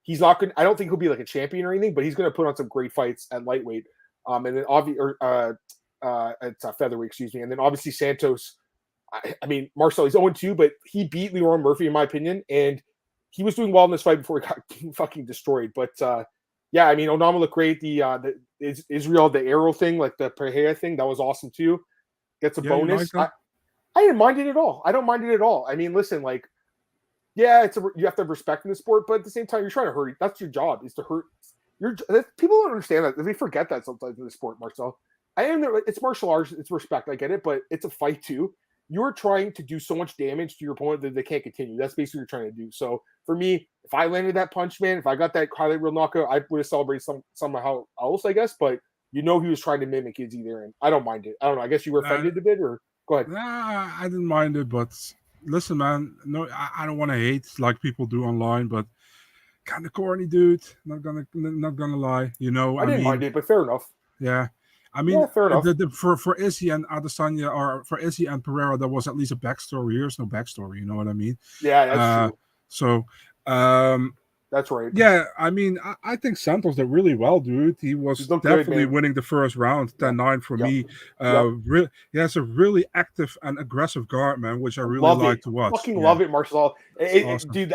He's not going. I don't think he'll be like a champion or anything, but he's going to put on some great fights at lightweight. And then at featherweight, excuse me. And then obviously Santos. I mean, Marcel, he's 0-2, but he beat Leroy Murphy in my opinion, and he was doing well in this fight before he got fucking destroyed. But yeah, I mean, Onama looked great. The Israel, the arrow thing, like the Pereira thing, that was awesome too. Gets a bonus. I didn't mind it at all. I don't mind it at all. I mean, listen, like, yeah, you have to have respect in the sport, but at the same time, you're trying to hurt. That's your job, is to hurt. People don't understand that. They forget that sometimes in the sport, Marcel. It's martial arts. It's respect. I get it, but it's a fight too. You're trying to do so much damage to your opponent that they can't continue. That's basically what you're trying to do. So for me, if I landed that punch, man, if I got that highlight reel knockout, I would have celebrated somehow else, I guess. But he was trying to mimic Izzy there, and I don't mind it. I don't know. I guess you were offended a bit, or go ahead. Nah, I didn't mind it, but listen, man. No, I don't want to hate like people do online, but kind of corny, dude. Not gonna lie. You know, I didn't mind it, but fair enough. Yeah. I mean, yeah, fair enough. For Izzy and Adesanya, or for Izzy and Pereira, there was at least a backstory. Here's no backstory. You know what I mean? Yeah, that's true. So, That's right. Yeah, I mean, I think Santos did really well, dude. He was definitely winning the first round, 10-9 for me. He has a really active and aggressive guard, man, which I really like to watch. Fucking love it, Marcel. Awesome. Dude,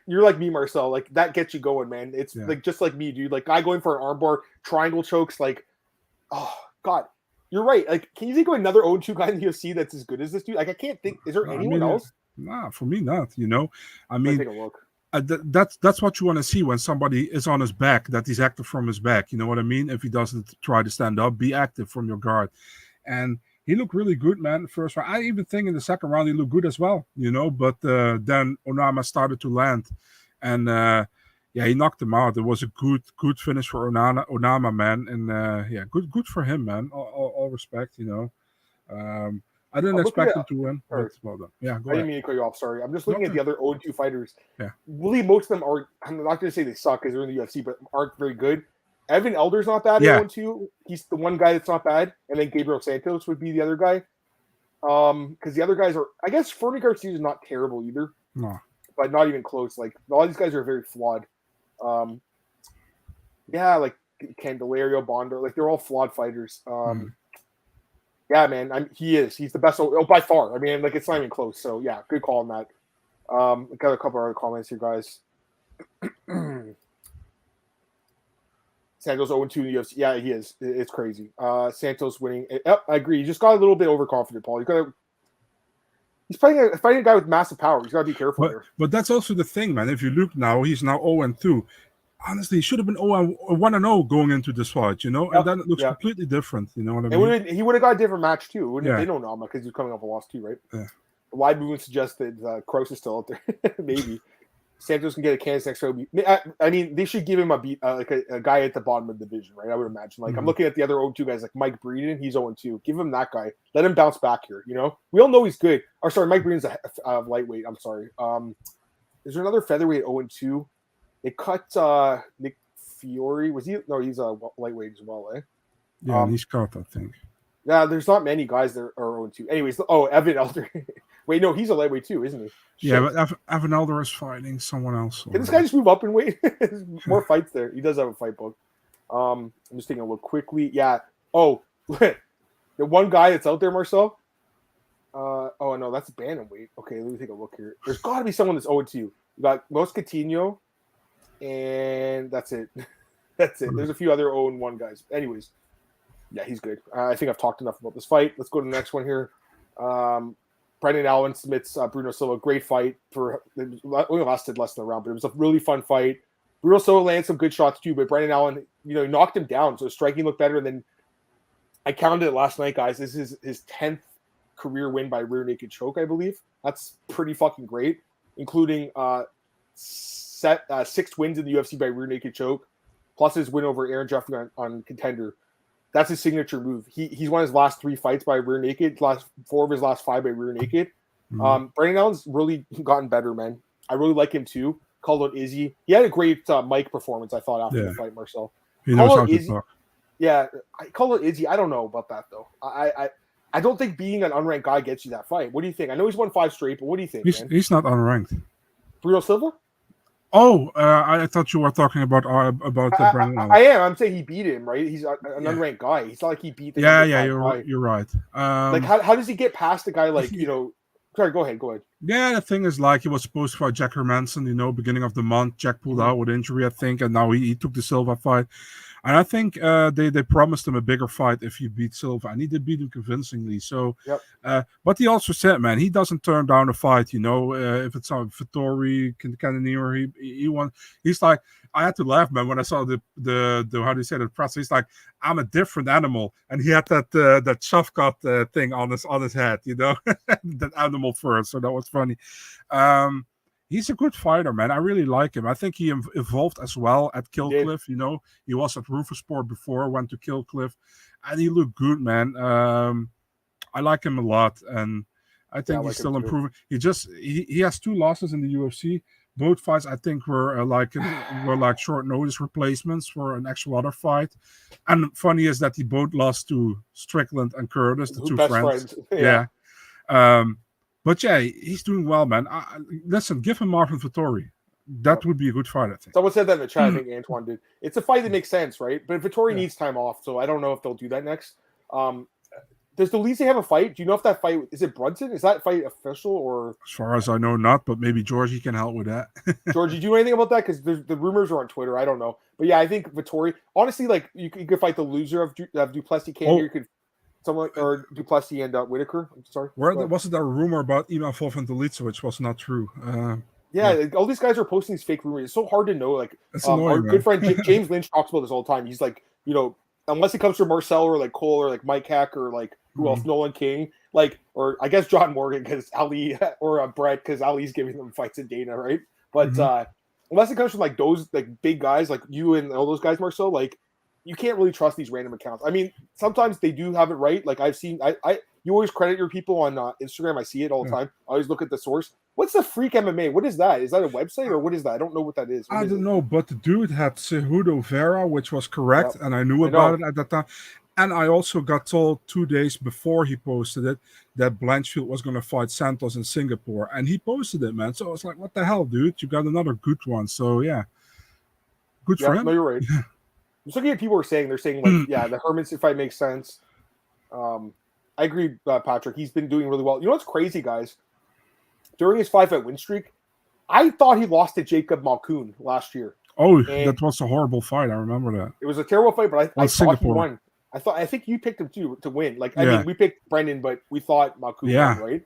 you're like me, Marcel. Like that gets you going, man. It's like just like me, dude. Like guy going for an armbar, triangle chokes. Like, oh God, you're right. Like, can you think of another 0-2 guy in the UFC that's as good as this dude? Like, I can't think. Is there anyone else? Nah, for me not. You know, I mean, take a look. That's what you want to see when somebody is on his back, that he's active from his back. You know what I mean? If he doesn't try to stand up, be active from your guard. And he looked really good, man, the first round. I even think in the second round he looked good as well, you know. But then Onama started to land. And, he knocked him out. It was a good finish for Onama, man. And, good for him, man. All respect, you know. I didn't expect him to win. But well done. Yeah, go ahead. I didn't mean to cut you off. Sorry. I'm just looking at the other 0-2 fighters. Yeah. Really, most of them are, I'm not going to say they suck because they're in the UFC, but aren't very good. Evan Elder's not bad at 0-2. He's the one guy that's not bad. And then Gabriel Santos would be the other guy. Because the other guys are, I guess Fernie Garcia is not terrible either. No. But not even close. Like, all these guys are very flawed. Like Candelario, Bondo, like they're all flawed fighters. Yeah, man, he's the best by far. I mean, like it's not even close. So yeah, good call on that. Got a couple other comments here, guys. Santos 0-2 in the UFC. Yeah, he is. It's crazy. Santos winning. Yep, I agree. You just got a little bit overconfident, Paul. He's fighting a guy with massive power. He's got to be careful there. But that's also the thing, man. If you look now, he's now 0-2. Honestly, he should have been 1-0 going into this fight, you know, and then it looks completely different. You know what I mean? He would have got a different match too. Wouldn't have been Onama because he was coming off a loss too, right? Yeah. The live movement suggests that Kroos is still out there. Maybe Santos can get a Kansas next round. I mean, they should give him a beat, like a guy at the bottom of the division, right? I would imagine. Like I'm looking at the other 0-2 guys, like Mike Breeden. He's 0-2. Give him that guy. Let him bounce back here. You know, we all know he's good. Or sorry, Mike Breeden's a lightweight. I'm sorry. Is there another featherweight 0-2? They cut Nick Fiore. Was he? No, he's a lightweight as well, eh? Yeah, he's cut, I think. Yeah, there's not many guys that are 0-2. Anyways, Evan Elder. Wait, no, he's a lightweight too, isn't he? Shit. Yeah, but Evan Elder is fighting someone else. Can this guy just move up in weight? More fights there. He does have a fight book. I'm just taking a look quickly. Yeah. Oh, the one guy that's out there, Marcel. Oh no, that's bantamweight. Okay, let me take a look here. There's got to be someone that's 0-2. You got Moscatino, and that's it. That's it. There's a few other 0-1 guys. Anyways, yeah, he's good. I think I've talked enough about this fight. Let's go to the next one here. Brendan Allen submits Bruno Silva. Great fight. It only lasted less than a round, but it was a really fun fight. Bruno Silva landed some good shots too, but Brendan Allen, he knocked him down, so striking looked better. And then I counted it last night, guys. This is his 10th career win by rear naked choke, I believe. That's pretty fucking great, including 6 wins in the UFC by rear naked choke, plus his win over Aaron Jeffrey on Contender. That's his signature move. He's won his last 3 fights by rear naked, 4 of his last 5 by rear naked. Brendan Allen's really gotten better, man. I really like him too. Called out Izzy. He had a great mic performance, I thought, after the fight, Marcel. He knows how to talk. Yeah, I call it Izzy. I don't know about that though. I don't think being an unranked guy gets you that fight. What do you think? I know he's won 5 straight, but what do you think? He's not unranked. Bruno Silva? Oh, I thought you were talking about Brendan Allen. I am. I'm saying he beat him, right? He's an unranked guy. He's not like he beat the you're right. Like how does he get past a guy like Sorry, go ahead. Yeah, the thing is, like, he was supposed to fight Jack Hermanson, beginning of the month. Jack pulled out with injury, I think, and now he took the Silva fight. And I think they promised him a bigger fight if he beat Silva, and he did beat him convincingly. So, but he also said, man, he doesn't turn down a fight. If it's on Vittori, Cannonier, he won. He's like, I had to laugh, man, when I saw the how do you say, the press. He's like, I'm a different animal, and he had that Shafkat thing on his head, that animal first. So that was funny. He's a good fighter, man. I really like him. I think he evolved as well at Killcliff. He was at Rufersport before, went to Killcliff, and he looked good, man. I like him a lot, and I think he's still improving. He has 2 losses in the UFC. Both fights, I think, were like short notice replacements for an actual other fight. And funny is that he both lost to Strickland and Curtis, the 2 friends. Yeah. But yeah, he's doing well, man. Listen, give him Marvin Vittori. that would be a good fight, I think. Someone said that in the chat. I think Antoine did. It's a fight that makes sense, right? But Vettori needs time off, so I don't know if they'll do that next. Does Dolise have a fight? Do you know if that fight is it Brunson? Is that fight official or? As far as I know, not. But maybe Georgie can help with that. Georgie, do you know anything about that? Because the rumors are on Twitter. I don't know, but yeah, I think Vettori. Honestly, like you could fight the loser of Duplessis Candy. You could someone or Duplessis and Whitaker. I'm sorry. Wasn't there a rumor about Ivan Wolf and Dolitza, which was not true? Yeah, all these guys are posting these fake rumors. It's so hard to know. Like annoying, our good friend James Lynch talks about this all the time. He's like, unless it comes from Marcel or like Cole or like Mike Hack or like who else, Nolan King, like, or I guess John Morgan because Ali or Brett because Ali's giving them fights in Dana, right? But unless it comes from like those like big guys like you and all those guys, Marcel, like you can't really trust these random accounts. I mean, sometimes they do have it right. Like I've seen, you always credit your people on Instagram. I see it all the time. I always look at the source. What's the Freak MMA? What is that? Is that a website or what is that? I don't know what that is. I don't know, but the dude had Cejudo Vera, which was correct, and I knew about it at that time. And I also got told 2 days before he posted it that Blanchfield was going to fight Santos in Singapore, and he posted it, man. So I was like, "What the hell, dude? You got another good one." So yeah, good for him. No, you're right. I'm just looking at people are saying they're saying like, yeah, the Hermanson fight makes sense. I agree, Patrick. He's been doing really well. You know what's crazy, guys? During his 5-fight win streak, I thought he lost to Jacob Malkoun last year. Oh, that was a horrible fight. I remember that. It was a terrible fight, but I thought he won. I think you picked him too to win. Like I mean, we picked Brendan, but we thought Malkoun won, right?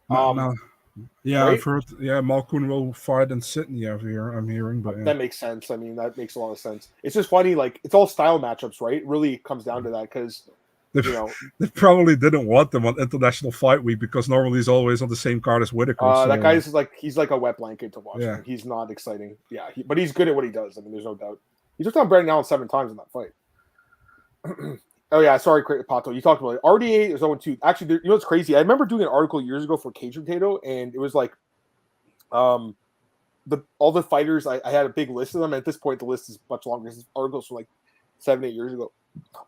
I've heard. Yeah, Malkoun will fight in Sydney over here. I'm hearing, but that makes sense. I mean, that makes a lot of sense. It's just funny, like it's all style matchups, right? It really comes down to that because they probably didn't want them on International Fight Week because normally he's always on the same card as Whitaker. That guy is like he's like a wet blanket to watch. Yeah. He's not exciting. Yeah, but he's good at what he does. I mean, there's no doubt. He took down Brendan Allen 7 times in that fight. Oh yeah, sorry, Pato. You talked about it. RDA is 0-2. Actually, you know what's crazy? I remember doing an article years ago for Cage Potato, and it was like, all the fighters. I had a big list of them. And at this point, the list is much longer. This articles from like 7-8 years ago.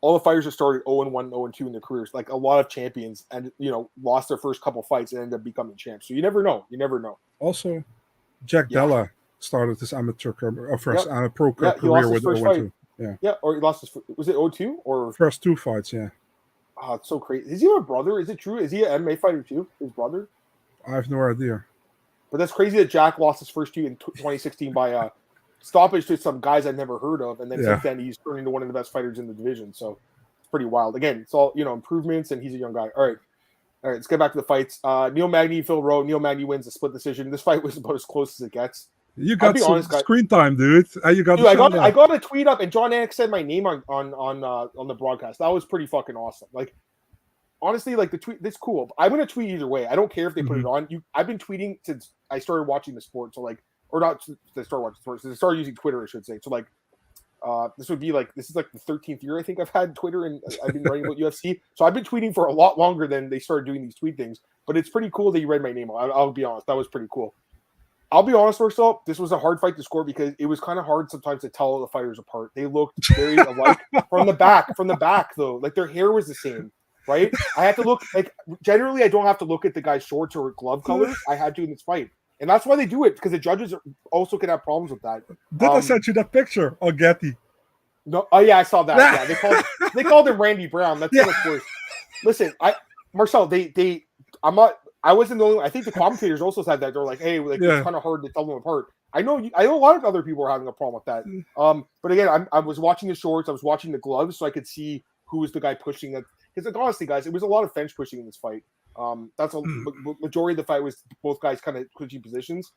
All the fighters that started 0-1, 0-2 in their careers, like a lot of champions, and lost their first couple fights and ended up becoming champs. So you never know. You never know. Also, Jack Della started his amateur or first pro career with 0-2. Yeah, or he lost his. Was it 0-2 or first 2 fights? Yeah. Oh, it's so crazy. Is he a brother? Is it true? Is he an MMA fighter too? His brother? I have no idea. But that's crazy that Jack lost his first 2 in 2016 by stoppage to some guys I'd never heard of, and then since then he's turned into one of the best fighters in the division. So it's pretty wild. Again, it's all improvements, and he's a young guy. All right, let's get back to the fights. Neil Magny, Phil Rowe. Neil Magny wins a split decision. This fight was about as close as it gets. You got some screen time, dude. I got a tweet up, and John Anik said my name on the broadcast. That was pretty fucking awesome. Like, honestly, like the tweet, that's cool. I'm gonna tweet either way. I don't care if they put it on. I've been tweeting since I started watching the sport. So like, or not to start watching sports. Since I started using Twitter, I should say. So like, this is like the 13th year I think I've had Twitter, and I've been writing about UFC. So I've been tweeting for a lot longer than they started doing these tweet things. But it's pretty cool that you read my name. I'll be honest, that was pretty cool. I'll be honest, Marcel, this was a hard fight to score because it was kind of hard sometimes to tell the fighters apart. They looked very alike from the back, though. Like their hair was the same, right? I had to look like generally I don't have to look at the guy's shorts or glove colors. I had to in this fight. And that's why they do it, because the judges also can have problems with that. Did I send you that picture on Getty? No, oh yeah, I saw that. Yeah, they called him Randy Brown. That's so much worse. Listen, Marcel, I'm not. I wasn't the only one. I think the commentators also said that. They're like, hey, it's kind of hard to tell them apart. I know a lot of other people are having a problem with that. But again, I was watching the shorts, I was watching the gloves, so I could see who was the guy pushing that. Because like, honestly, guys, it was a lot of fence pushing in this fight. That's a majority of the fight was both guys kind of switching positions.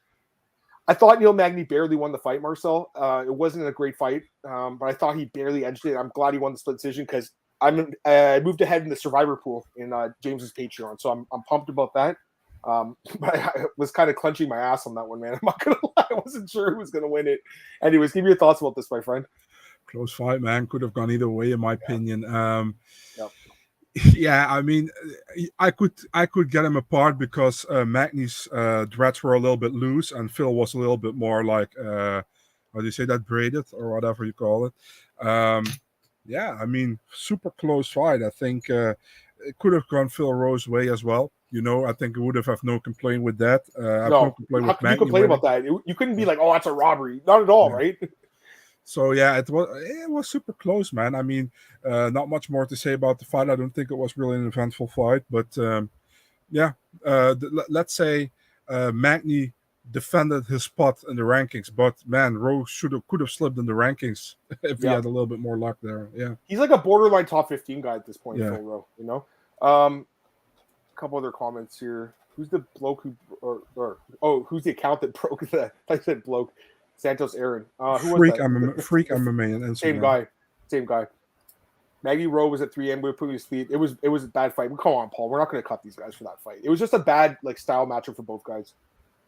I thought Neil Magny barely won the fight, Marcel. It wasn't a great fight, but I thought he barely edged it. I'm glad he won the split decision because I moved ahead in the survivor pool in James's Patreon, so I'm pumped about that. But I was kind of clenching my ass on that one, man. I'm not gonna lie, I wasn't sure who was gonna win it. Anyways, give me your thoughts about this, my friend. Close fight, man. Could have gone either way, in my opinion. Yep. Yeah, I mean, I could get him apart because Magny's dreads were a little bit loose, and Phil was a little bit more like, how do you say that, braided or whatever you call it. Yeah, I mean, super close fight. I think it could have gone Phil Rowe's way as well. I think it would have no complaint with that. I have No, no complaint how with can you Magny complain winning. about that? You couldn't be like, oh, that's a robbery. Not at all, right? So yeah, it was super close, man. I mean, not much more to say about the fight. I don't think it was really an eventful fight, but let's say Magny defended his spot in the rankings, but man, Rowe could have slipped in the rankings if he had a little bit more luck there. Yeah, he's like a borderline top 15 guy at this point, Yeah. Phil Rowe. A couple other comments here. Who's the bloke who's the account that broke the? I said bloke. Santos Aaron. Who Freak was that? Freak MMA and Instagram. Same guy. Magny Rowe was at 3M. We put his feet. It was a bad fight. Come on, Paul. We're not going to cut these guys for that fight. It was just a bad style matchup for both guys.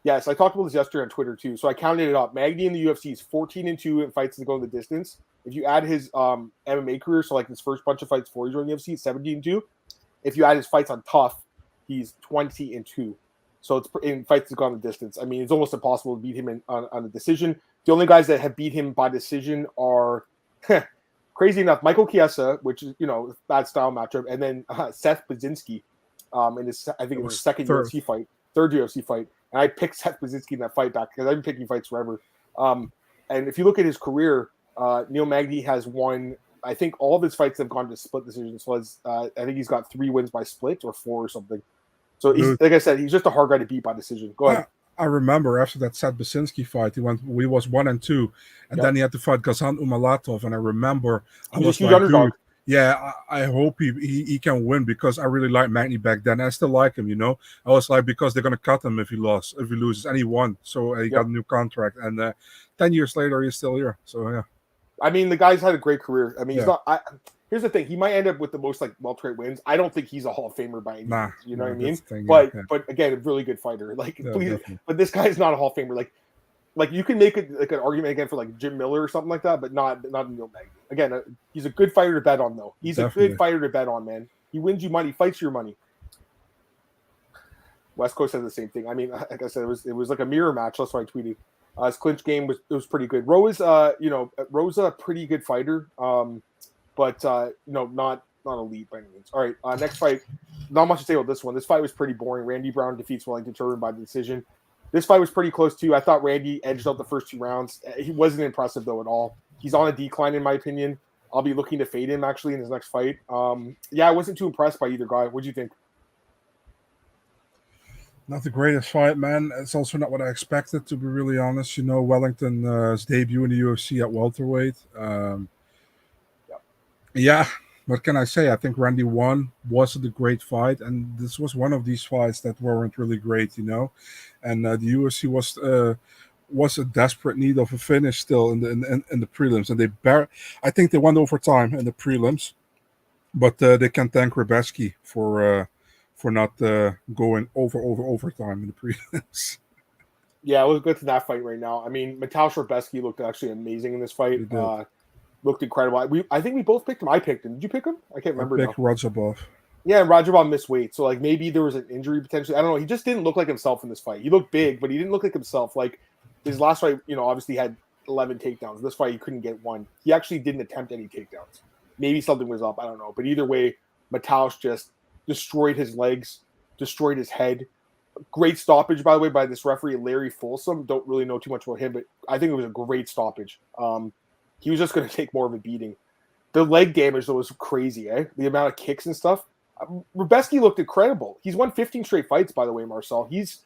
Yes, I talked about this yesterday on Twitter too. So I counted it up. Magny in the UFC is 14-2 in fights that go the distance. If you add his MMA career, so his first bunch of fights before he joined the UFC, it's 17-2. If you add his fights on Tough, he's 20-2. So it's in fights that go the distance. I mean, it's almost impossible to beat him on a decision. The only guys that have beat him by decision are, crazy enough, Michael Chiesa, which is bad style matchup, and then Seth Baczynski, in his third UFC fight. And I picked Seth Baczynski in that fight back because I've been picking fights forever. And if you look at his career, Neil Magny has won. I think all of his fights have gone to split decisions. So I think he's got 3 wins by split or 4 or something. So he's, like I said, he's just a hard guy to beat by decision. Go ahead. I remember after that Seth Baczynski fight, he was 1-2, and then he had to fight Gazan Umalatov. And I remember I was like, dude, yeah, I hope he can win because I really liked Magny back then. I still like him, I was like, because they're gonna cut him if he loses, and he won. So he got a new contract, and 10 years later he's still here. So yeah. I mean, the guy's had a great career. I mean, he's not. Here's the thing: he might end up with the most welterweight wins. I don't think he's a Hall of Famer by any means. You know what I mean? But again, a really good fighter. But this guy's not a Hall of Famer. Like you can make an argument again for Jim Miller or something like that, but not Neil Magny. Again, he's a good fighter to bet on, though. He's a good fighter to bet on, man. He wins you money, fights your money. West Coast said the same thing. I mean, like I said, it was like a mirror match. That's why I tweeted. His clinch game was pretty good. Rowe is Rowe's a pretty good fighter, but not elite by any means. All right, next fight. Not much to say about this one. This fight was pretty boring. Randy Brown defeats Wellington Turner by decision. This fight was pretty close too. I thought Randy edged out the first 2 rounds. He wasn't impressive though at all. He's on a decline in my opinion. I'll be looking to fade him actually in his next fight. I wasn't too impressed by either guy. What do you think? Not the greatest fight, man. It's also not what I expected, to be really honest. Wellington's debut in the UFC at welterweight. Yeah, what can I say? I think Randy won. Was it a great fight? And this was one of these fights that weren't really great, And the UFC was a desperate need of a finish still in the prelims, and I think they went overtime in the prelims, but they can thank Ribas for not going overtime in the prelims. Yeah, we'll go to that fight right now. I mean, Mateusz Ribas looked actually amazing in this fight. Looked incredible. I think we both picked him. I picked him. Did you pick him? I can't remember. I picked Rajabov. Yeah, and Rajabov missed weight, so maybe there was an injury potentially. I don't know. He just didn't look like himself in this fight. He looked big, but he didn't look like himself. His last fight, obviously had 11 takedowns. This fight, he couldn't get one. He actually didn't attempt any takedowns. Maybe something was up. I don't know. But either way, Mateusz just destroyed his legs, destroyed his head. Great stoppage, by the way, by this referee, Larry Folsom. Don't really know too much about him, but I think it was a great stoppage. He was just going to take more of a beating. The leg damage, though, was crazy, eh? The amount of kicks and stuff. Ribas looked incredible. He's won 15 straight fights, by the way, Marcel. He's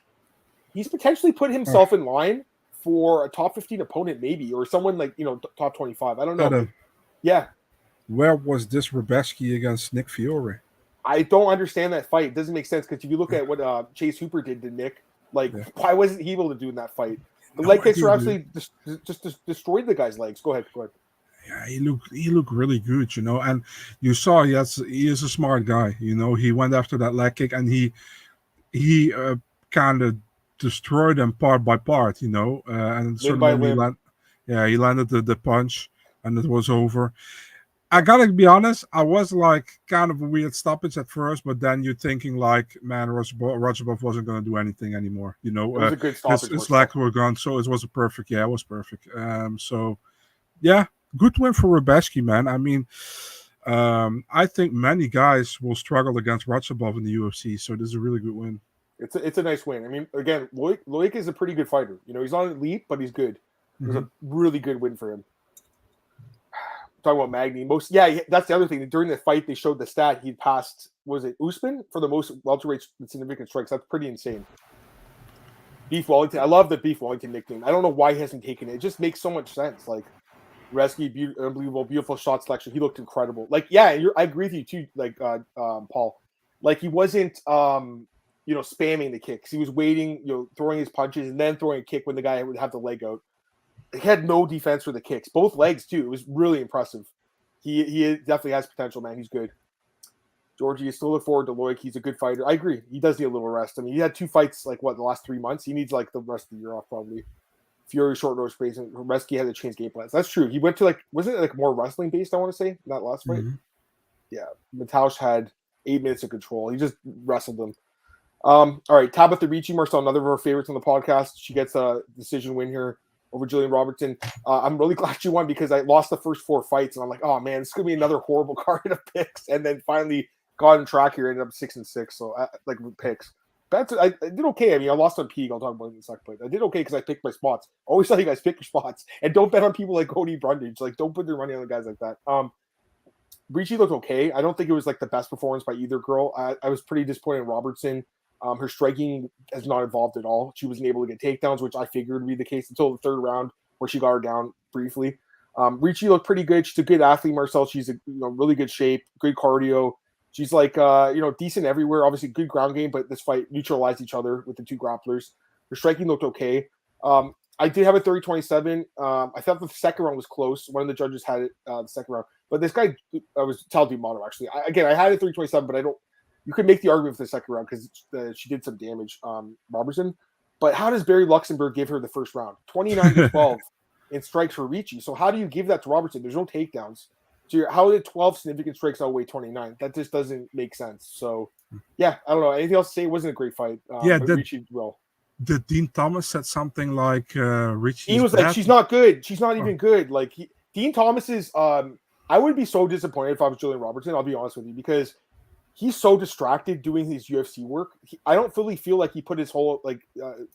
potentially put himself in line for a top 15 opponent, maybe, or someone top 25. I don't know. Yeah. Where was this Ribas against Nick Fiore? I don't understand that fight. It doesn't make sense because if you look at what Chase Hooper did to Nick, why wasn't he able to do in that fight? The leg kicks were absolutely just destroyed the guy's legs. Go ahead. Yeah, he looked really good, and you saw he is a smart guy. He went after that leg kick and he kind of destroyed them part by part, and certainly he landed the punch and it was over. I gotta be honest, I was kind of a weird stoppage at first, but then you're thinking man, Rajabov wasn't going to do anything anymore. It was a good stoppage. His legs were gone, so it was perfect. So yeah, good win for Ribas, man. I mean, I think many guys will struggle against Ratchabov in the UFC, so this is a really good win. It's a nice win. I mean, again, Loic is a pretty good fighter. You know, he's not elite, but he's good. It was a really good win for him. Talking about Magny, that's the other thing. During the fight, they showed the stat he passed. Was it Usman for the most welterweight significant strikes? That's pretty insane. Beef Wellington. I love the Beef Wellington nickname. I don't know why he hasn't taken it. It just makes so much sense. Like Resky, unbelievable, beautiful shot selection. He looked incredible. Like, yeah, I agree with you too. Like, Paul, like he wasn't, spamming the kicks. He was waiting, throwing his punches and then throwing a kick when the guy would have the leg out. He had no defense for the kicks, both legs too. It was really impressive. He definitely has potential, man. He's good. Georgie, you still look forward to Loic. He's a good fighter. I agree. He does need a little rest. I mean, he had 2 fights the last 3 months. He needs like the rest of the year off probably. Fury short notice based, and Resky had to change game plans. That's true. He went to wasn't it more wrestling based? I want to say that last fight. Yeah, Mataush had 8 minutes of control. He just wrestled him. All right, Tabitha Ricci, Marcel, another of our favorites on the podcast. She gets a decision win here over Jillian Robertson. I'm really glad she won because I lost the first 4 fights, and I'm like, oh man, it's gonna be another horrible card of picks. And then finally got on track here, ended up 6-6. So with picks, but I did okay. I mean, I lost on Peak. I'll talk about it in a second. But I did okay because I picked my spots. Always tell you guys pick your spots and don't bet on people like Cody Brundage. Like, don't put your money on the guys like that. Ricci looked okay. I don't think it was like the best performance by either girl. I was pretty disappointed in Robertson. Her striking has not evolved at all. She wasn't able to get takedowns, which I figured would be the case until the 3rd round where she got her down briefly. Ricci looked pretty good. She's a good athlete, Marcel. She's really good shape, good cardio. She's like, decent everywhere. Obviously, good ground game, but this fight neutralized each other with the 2 grapplers. Her striking looked okay. I did have a 30-27. I thought the second round was close. One of the judges had it the second round. But this guy, I was Tal D'Amato, actually. I had a 30-27, but you could make the argument for the second round because she did some damage, Robertson. But how does Barry Luxembourg give her the first round? 29-12 in strikes for Ricci. So how do you give that to Robertson? There's no takedowns. So how did 12 significant strikes outweigh 29? That just doesn't make sense. So, yeah, I don't know. Anything else to say? It wasn't a great fight. Ricci well. Did Dean Thomas said something like Ricci? He was like, she's not good. She's not even good. Like Dean Thomas is. I would be so disappointed if I was Julian Robertson. I'll be honest with you because he's so distracted doing his UFC work. I don't really feel like he put his whole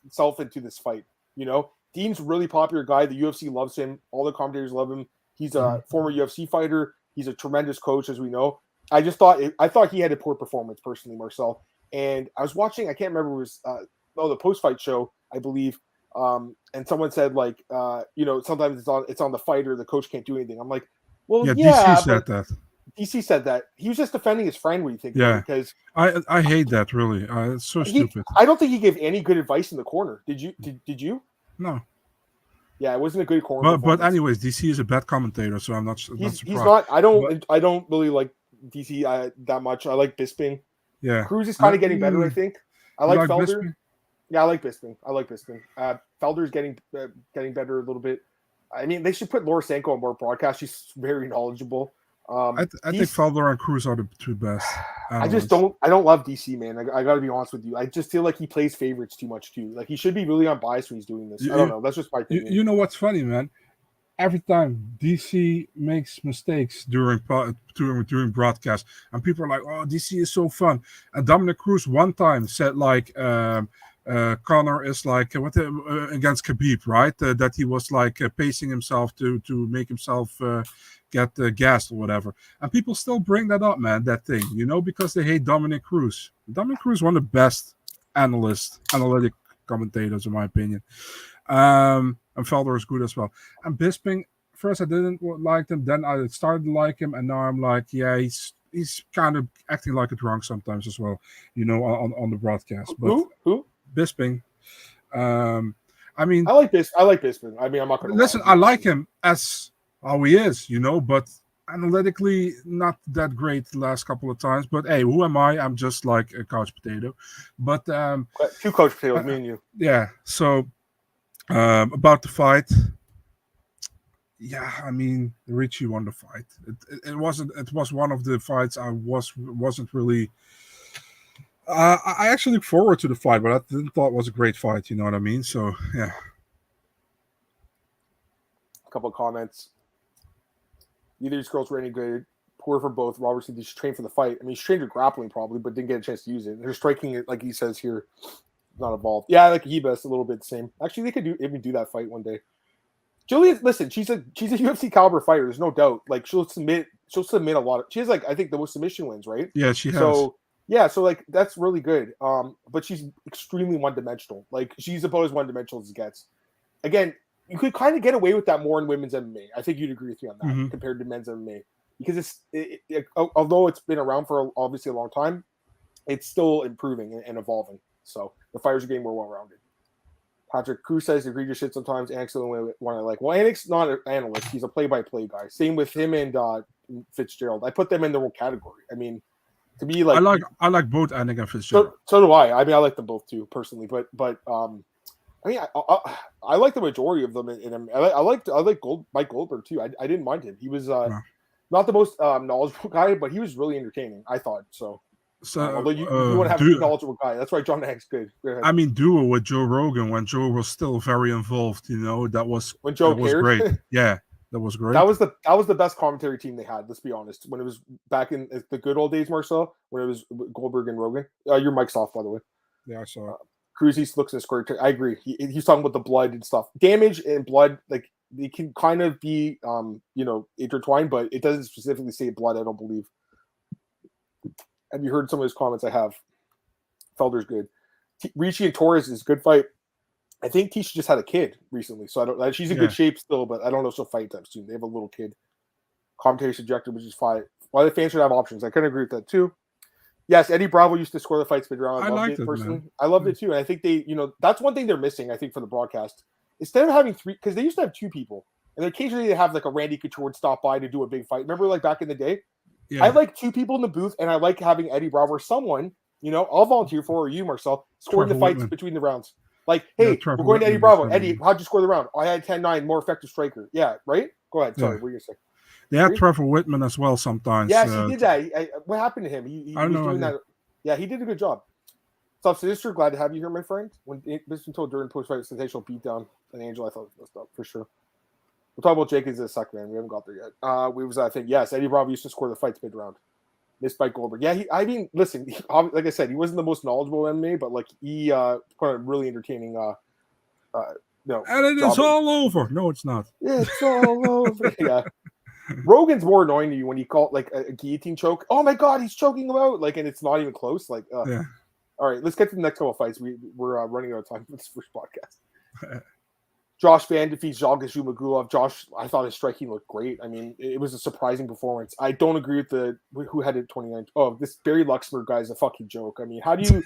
self into this fight. Dean's a really popular guy. The UFC loves him. All the commentators love him. He's a former UFC fighter. He's a tremendous coach, as we know. I thought he had a poor performance personally, Marcel. And I was watching. I can't remember. It was the post-fight show, I believe. And someone said sometimes it's on the fighter. The coach can't do anything. I'm like, well, yeah. DC said that. DC said that. He was just defending his friend. What do you think? Yeah, because I hate that really. It's so stupid. I don't think he gave any good advice in the corner. Did you? Did you? No. Yeah, it wasn't a good corner. But anyways, DC is a bad commentator, so I'm not surprised. He's not. I don't really like DC that much. I like Bisping. Yeah, Cruz is kind of getting better. I think. I like Felder. Bisping? Yeah, I like Bisping. Felder's getting better a little bit. I mean, they should put Laura Sanko on more broadcast. She's very knowledgeable. I think Felder and Cruz are the 2 best. I don't love DC, man. I got to be honest with you. I just feel like he plays favorites too much too. Like he should be really unbiased when he's doing this. I don't know. That's just my opinion. You know what's funny, man? Every time DC makes mistakes during broadcast, and people are like, "Oh, DC is so fun." And Dominic Cruz one time said like, Connor is like against Khabib, right? That he was like pacing himself to make himself get gassed or whatever. And people still bring that up, man, that thing, because they hate Dominic Cruz. Dominic Cruz is one of the best analytic commentators, in my opinion. And Felder is good as well. And Bisping, first I didn't like him, then I started to like him, and now I'm like, yeah, he's kind of acting like a drunk sometimes as well, on the broadcast. But Who? Bisping. I mean, I like Bisping. I mean, I'm not going to listen. I like him as how he is, but analytically not that great the last couple of times. But hey, who am I? I'm just like a couch potato. But 2 couch potatoes, me and you. Yeah. So about the fight. Yeah, I mean, Ricci won the fight. It was one of the fights I wasn't really. I actually look forward to the fight, but I didn't thought it was a great fight. You know what I mean? So yeah. A couple of comments. Neither of these girls were any good. poor for both. Robert said he should train for the fight. I mean, he's trained for grappling probably, but didn't get a chance to use it. They're striking it, like he says here, not evolved. Yeah, like Ribas, a little bit the same. Actually, they could even do that fight one day. Julia, listen, she's a UFC caliber fighter. There's no doubt. Like she'll submit a lot of. She has like I think the most submission wins, right? Yeah, she has. So yeah, so like that's really good. But she's extremely one dimensional. Like she's about as one dimensional as it gets. Again, you could kind of get away with that more in women's MMA. I think you'd agree with me on that compared to men's MMA because although it's been around for obviously a long time, it's still improving and evolving. So the fighters are getting more well-rounded. Patrick Cruz says egregious shit sometimes. Annick's the only one I like. Well, Annick's not an analyst. He's a play-by-play guy. Same with him and Fitzgerald. I put them in their own category. I mean, to me, like I like both Annick and Fitzgerald. So do I. I mean, I like them both too personally. But I mean, I like the majority of them. I like Mike Goldberg too. I didn't mind him. He was not the most knowledgeable guy, but he was really entertaining. I thought so. So, although you want to have a knowledgeable guy, that's why John Hank's good. I mean, duo with Joe Rogan when Joe was still very involved. You know, that was great. Yeah, that was great. That was the best commentary team they had. Let's be honest. When it was back in the good old days, Marcel, when it was Goldberg and Rogan. Your mic's off, by the way. Yeah, I saw it. Cruz looks in a square. I agree. He's talking about the blood and stuff. Damage and blood, like they can kind of be, intertwined, but it doesn't specifically say blood. I don't believe. Have you heard some of his comments? I have. Felder's good. Ricci and Torres is a good fight. I think Tisha just had a kid recently, so she's in good shape still, but I don't know if she'll fight that soon. They have a little kid. Commentary subjective, which is fine. Why the fans should have options. I couldn't agree with that too. Yes, Eddie Bravo used to score the fights mid-round. I loved it personally. Man. I loved it too. And I think they, that's one thing they're missing, I think, for the broadcast. Instead of having three, because they used to have two people, and occasionally they have like a Randy Couture stop by to do a big fight. Remember, like back in the day? Yeah. I like two people in the booth, and I like having Eddie Bravo or someone, I'll volunteer for, or you, Marcel, scoring the fights between the rounds. Like, hey, we're going to Eddie Bravo. Eddie, how'd you score the round? I had 10-9, more effective striker. Yeah, right? Go ahead. Sorry, what were you going to say? They had Trevor Whitman as well sometimes. Yes, he did that. What happened to him? He was doing that. Yeah, he did a good job. What's up, Sinister? Glad to have you here, my friend. When this was told during post-fight sensational beatdown and Angel, I thought it was messed up for sure. We'll talk about Jenkins in a second, man. We haven't got there yet. I think, yes, Eddie Bravo used to score the fights mid-round. Missed by Goldberg. Yeah, listen, like I said, he wasn't the most knowledgeable in MMA, but like he put a really entertaining and it is all over. No, it's not. It's all over. Yeah. Rogan's more annoying to you when you call it like a guillotine choke. Oh my god, he's choking him out. Like, and it's not even close. Like, yeah. All right, let's get to the next couple of fights. We're running out of time for this first podcast. Josh Van defeats Zhalgas Zhumagulov. Josh, I thought his striking looked great. I mean, it was a surprising performance. I don't agree with who had it 29. Oh, this Barry Luxembourg guy is a fucking joke. I mean, how do you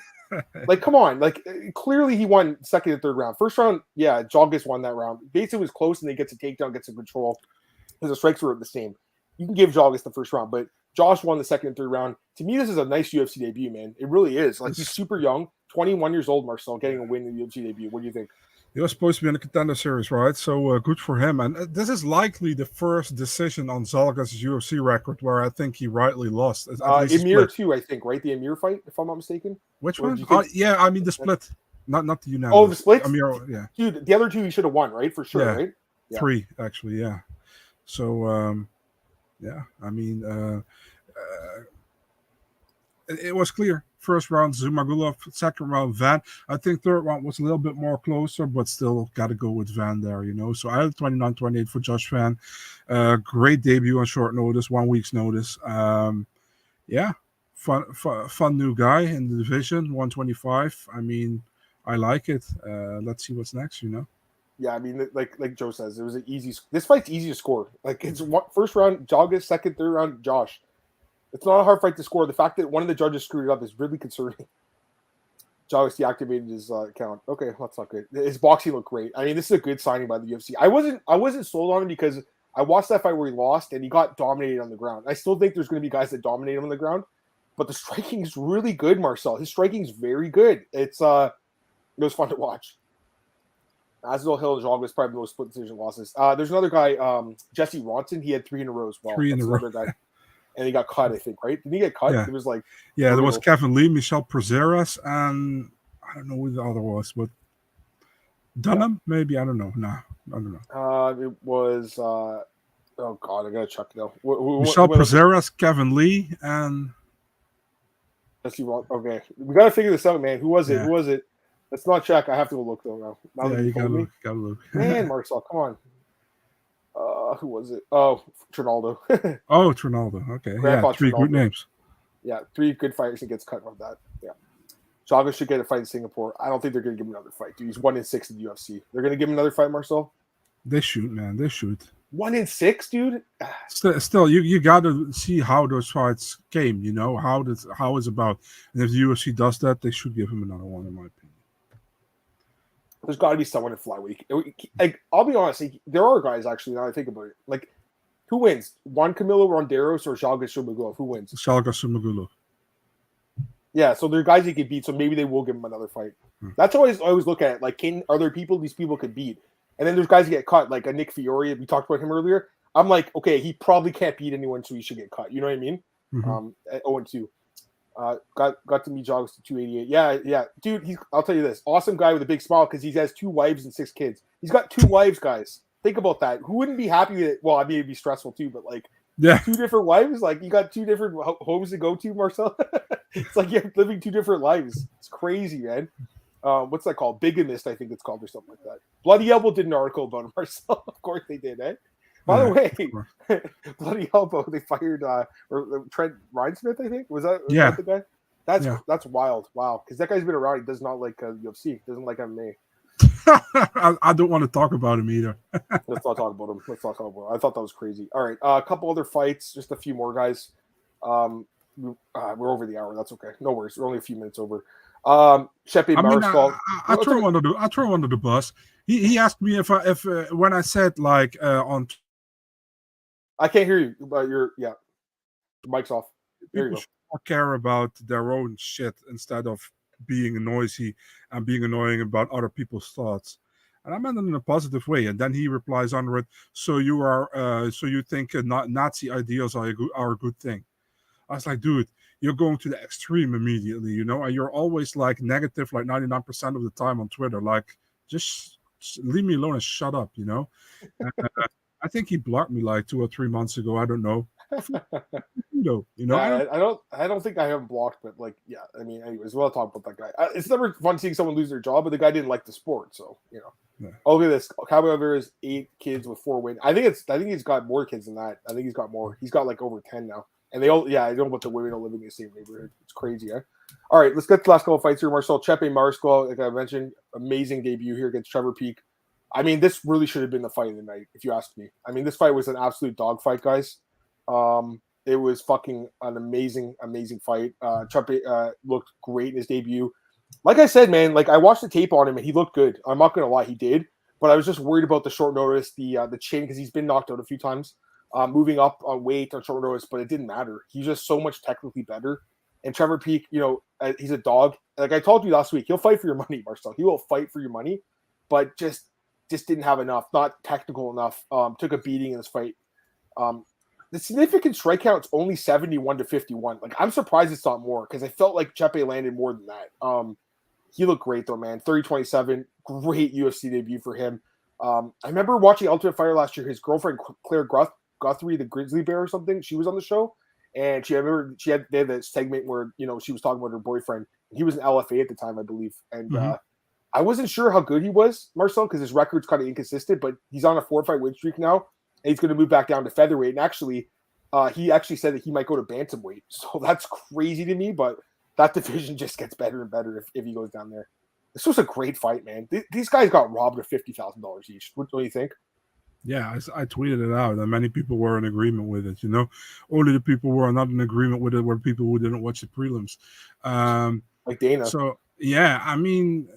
like? Come on, like clearly he won second and third round. First round, yeah, Zhalgas won that round. Basically, it was close, and they gets a takedown, gets some control. Because the strikes were the same. You can give Zhalgas the first round, but Josh won the second and third round. To me, this is a nice UFC debut, man. It really is. Like, he's super young, 21 years old, Marcel, getting a win in the UFC debut. What do you think? He was supposed to be in the contender series, right? So good for him. And this is likely the first decision on Zhalgas' UFC record where I think he rightly lost. Emir too, I think, right? The Emir fight, if I'm not mistaken. Which one? Yeah, I mean the split, not the unanimous. Oh, the split? Emir, yeah. Dude, the other two he should have won, right? For sure, right? Yeah. 3, actually, yeah. So, I mean, it was clear. First round, Zhumagulov. Second round, Van. I think third round was a little bit more closer, but still got to go with Van there, So I had 29-28 for Josh Van. Great debut on short notice, 1 week's notice. Fun new guy in the division, 125. I mean, I like it. Let's see what's next, Yeah, I mean, like Joe says, it was an easy. This fight's easy to score. Like, it's first round, Zhalgas, second, third round, Josh. It's not a hard fight to score. The fact that one of the judges screwed it up is really concerning. Zhalgas deactivated his account. Okay, that's not good. His boxing looked great. I mean, this is a good signing by the UFC. I wasn't sold on him because I watched that fight where he lost and he got dominated on the ground. I still think there's going to be guys that dominate him on the ground, but the striking is really good, Marcel. His striking is very good. It was fun to watch. Asdell Hill and Zhalgas probably the most split decision losses. There's another guy, Jesse Ronson. He had 3 in a row as well. 3 in a row. Guy. And he got cut, I think, right? Didn't he get cut? Yeah. It was like... Yeah, there was Kevin Lee, Michel Prazeres, and I don't know who the other was, but Dunham, maybe? I don't know. No, I don't know. It was... Oh God, I gotta check now. Michel Prazeres, Kevin Lee, and let's see. Okay, we gotta figure this out, man. Who was it? Yeah. Who was it? Let's not check. I have to go look though now. yeah, that you told me. gotta look. Man, Marcel, come on. Who was it? Oh, Trinaldo. Oh, Trinaldo. Okay, Grandpa three good Trinaldo. names. Yeah, 3 good fighters and gets cut off that. Yeah. Chaga should get a fight in Singapore. I don't think they're going to give him another fight, dude. He's 1-6 in the UFC. They're going to give him another fight, Marcel? They shoot, man. They shoot. 1-6, dude? Still, you got to see how those fights came, you know, how it's about. And if the UFC does that, they should give him another one, in my opinion. There's got to be someone in flyweight. Like, I'll be honest, there are guys, actually, now I think about it. Like, who wins? Juan Camilo Ronderos or Jalga Shumagulov? Who wins? Jalga Shumagulov. Yeah, so there are guys he could beat, so maybe they will give him another fight. That's how I always look at it. Like, are there people these people could beat? And then there's guys who get cut, like a Nick Fiore. We talked about him earlier. I'm like, okay, he probably can't beat anyone, so he should get cut. You know what I mean? At 0-2. Got to meet Jogs to 288. Yeah. Dude, I'll tell you this. Awesome guy with a big smile because he has 2 wives and 6 kids. He's got 2 wives, guys. Think about that. Who wouldn't be happy with it? Well, I mean, it'd be stressful too, but like, 2 different wives? Like, you got 2 different homes to go to, Marcel? It's like you're living 2 different lives. It's crazy, man. What's that called? Bigamist, I think it's called, or something like that. Bloody Elbow did an article about him, Marcel. Of course they did, eh? By the way, Bloody Elbow, they fired Trent Reinsmith, I think. Was that the guy? That's wild. Wow. Because that guy's been around. He does not like UFC. He doesn't like MMA. I don't want to talk about him either. Let's not talk about him. I thought that was crazy. All right. A couple other fights. Just a few more guys. We're over the hour. That's okay. No worries. We're only a few minutes over. Shepe Mariscal. I throw him under the bus. He asked me if when I said like on. I can't hear you, but the mic's off. There you go. People care about their own shit instead of being noisy and being annoying about other people's thoughts. And I meant it in a positive way. And then he replies under it, so you think Nazi ideals are a good thing. I was like, dude, you're going to the extreme immediately, you know, and you're always like negative like 99% of the time on Twitter. Like, just leave me alone and shut up, you know. And, I think he blocked me like 2 or 3 months ago. I don't know. You know. I don't think I have him blocked, but like, yeah. I mean, anyways, we'll talk about that guy. It's never fun seeing someone lose their job, but the guy didn't like the sport, so you know. Yeah. Oh, look at this. Cowboy Rivera's 8 kids with 4 wins. I think he's got more kids than that. I think he's got more. He's got like over 10 now. And they all, I don't know about the women all living in the same neighborhood. It's crazy, eh? All right, let's get to the last couple of fights here. Marcel Chepe Mariscal, like I mentioned, amazing debut here against Trevor Peek. I mean, this really should have been the fight of the night, if you ask me. I mean, this fight was an absolute dogfight, guys. It was fucking an amazing, amazing fight. Chepe looked great in his debut. Like I said, man, like I watched the tape on him and he looked good. I'm not gonna lie, he did. But I was just worried about the short notice, the chin, because he's been knocked out a few times. Moving up on weight on short notice, but it didn't matter. He's just so much technically better. And Trevor Peek, you know, he's a dog. Like I told you last week, he'll fight for your money, Marcel. He will fight for your money, but just didn't have enough, not technical enough. Took a beating in this fight. The significant strike count's only 71-51. Like I'm surprised it's not more because I felt like Chepe landed more than that. He looked great though, man. 30-27, great UFC debut for him. I remember watching Ultimate Fighter last year. His girlfriend Claire Guthrie, the Grizzly Bear or something, she was on the show, and they had that segment where you know she was talking about her boyfriend. He was an LFA at the time, I believe, and I wasn't sure how good he was, Marcel, because his record's kind of inconsistent. But he's on a 4-fight win streak now, and he's going to move back down to featherweight. And actually, he actually said that he might go to bantamweight. So that's crazy to me. But that division just gets better and better if he goes down there. This was a great fight, man. These guys got robbed of $50,000 each. What do you think? Yeah, I tweeted it out, and many people were in agreement with it. You know, only the people who are not in agreement with it were people who didn't watch the prelims. Like Dana. So yeah, I mean,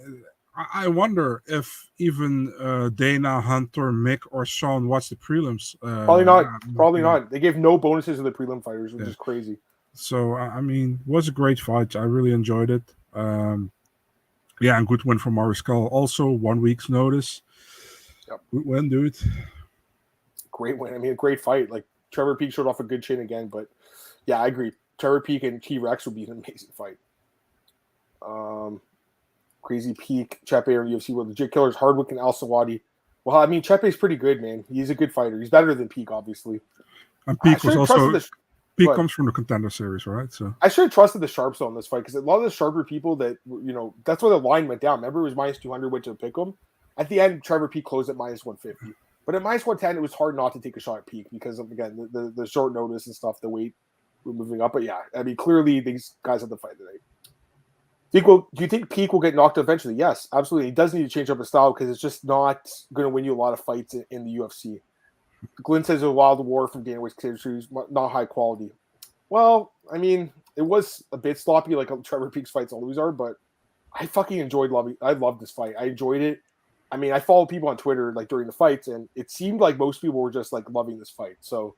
I wonder if even Dana, Hunter, Mick, or Sean watched the prelims. Probably not. Probably not. They gave no bonuses to the prelim fighters, which is crazy. So I mean, it was a great fight. I really enjoyed it. Yeah, and good win from Mariscal. Also, 1 week's notice. Yep. Good win, dude. Great win. I mean, a great fight. Like Trevor Peek showed off a good chin again, but yeah, I agree. Trevor Peek and T-Rex would be an amazing fight. Crazy Peek, Chepe or UFC World Legit Killers, Hardwick and Al Sawadi. Well, I mean, Chepe's pretty good, man. He's a good fighter. He's better than Peak, obviously. And I Peak was should have also trusted Peak comes from the Contender Series, right? So I should have trusted the sharps on this fight because a lot of the sharper people that that's where the line went down. Remember, it was minus 200, went to pick him. At the end, Trevor Peak closed at minus 150. But at minus 110, it was hard not to take a shot at Peak because of, again, the short notice and stuff, the weight we're moving up. But yeah, I mean, clearly these guys have to fight today. Do you think Peak will get knocked out eventually? Yes, absolutely. He does need to change up his style because it's just not going to win you a lot of fights in the UFC. Glenn says a wild war from Dana White's series, not high quality. Well, I mean, it was a bit sloppy, like Trevor Peak's fights always are, but I fucking I loved this fight. I enjoyed it. I mean, I follow people on Twitter like during the fights, and it seemed like most people were just like loving this fight. So,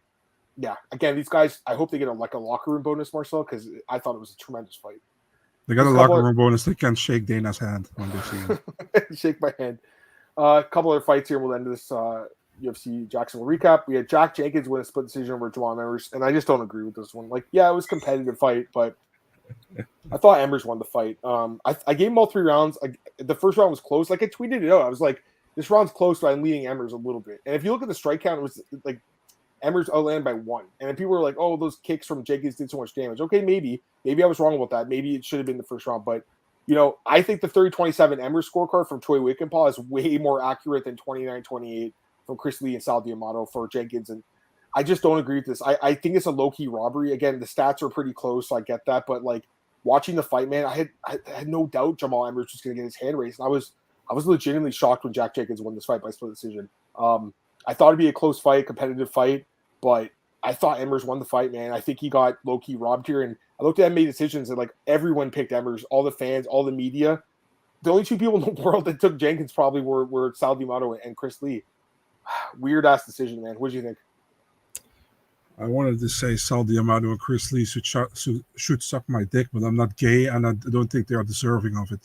yeah, again, these guys, I hope they get a locker room bonus, Marcel, because I thought it was a tremendous fight. They got a locker room bonus. They can't shake Dana's hand when they see him. Shake my hand. A couple other fights here. We'll end this UFC Jacksonville recap. We had Jack Jenkins win a split decision over Jamal Emmers, and I just don't agree with this one. Like, yeah, it was a competitive fight, but I thought Emmers won the fight. I gave him all 3 rounds. The first round was close. Like, I tweeted it out. I was like, this round's close, but I'm leading Emmers a little bit. And if you look at the strike count, it was like Emmers outlanded by 1. And then people were like, oh, those kicks from Jenkins did so much damage. Okay, maybe I was wrong about that. Maybe it should have been the first round. But, I think the 30-27 Emmers scorecard from Troy Wickenpaw is way more accurate than 29-28 from Chris Lee and Sal D'Amato for Jenkins. And I just don't agree with this. I think it's a low-key robbery. Again, the stats are pretty close, so I get that. But, like, watching the fight, man, I had no doubt Jamal Emmers was going to get his hand raised. And I was legitimately shocked when Jack Jenkins won this fight by split decision. I thought it'd be a close fight, competitive fight, but I thought Emmers won the fight, man. I think he got low-key robbed here. And I looked at MMA decisions, and, like, everyone picked Emmers, all the fans, all the media. The only 2 people in the world that took Jenkins probably were Sal D'Amato and Chris Lee. Weird-ass decision, man. What do you think? I wanted to say Sal D'Amato and Chris Lee should suck my dick, but I'm not gay, and I don't think they are deserving of it.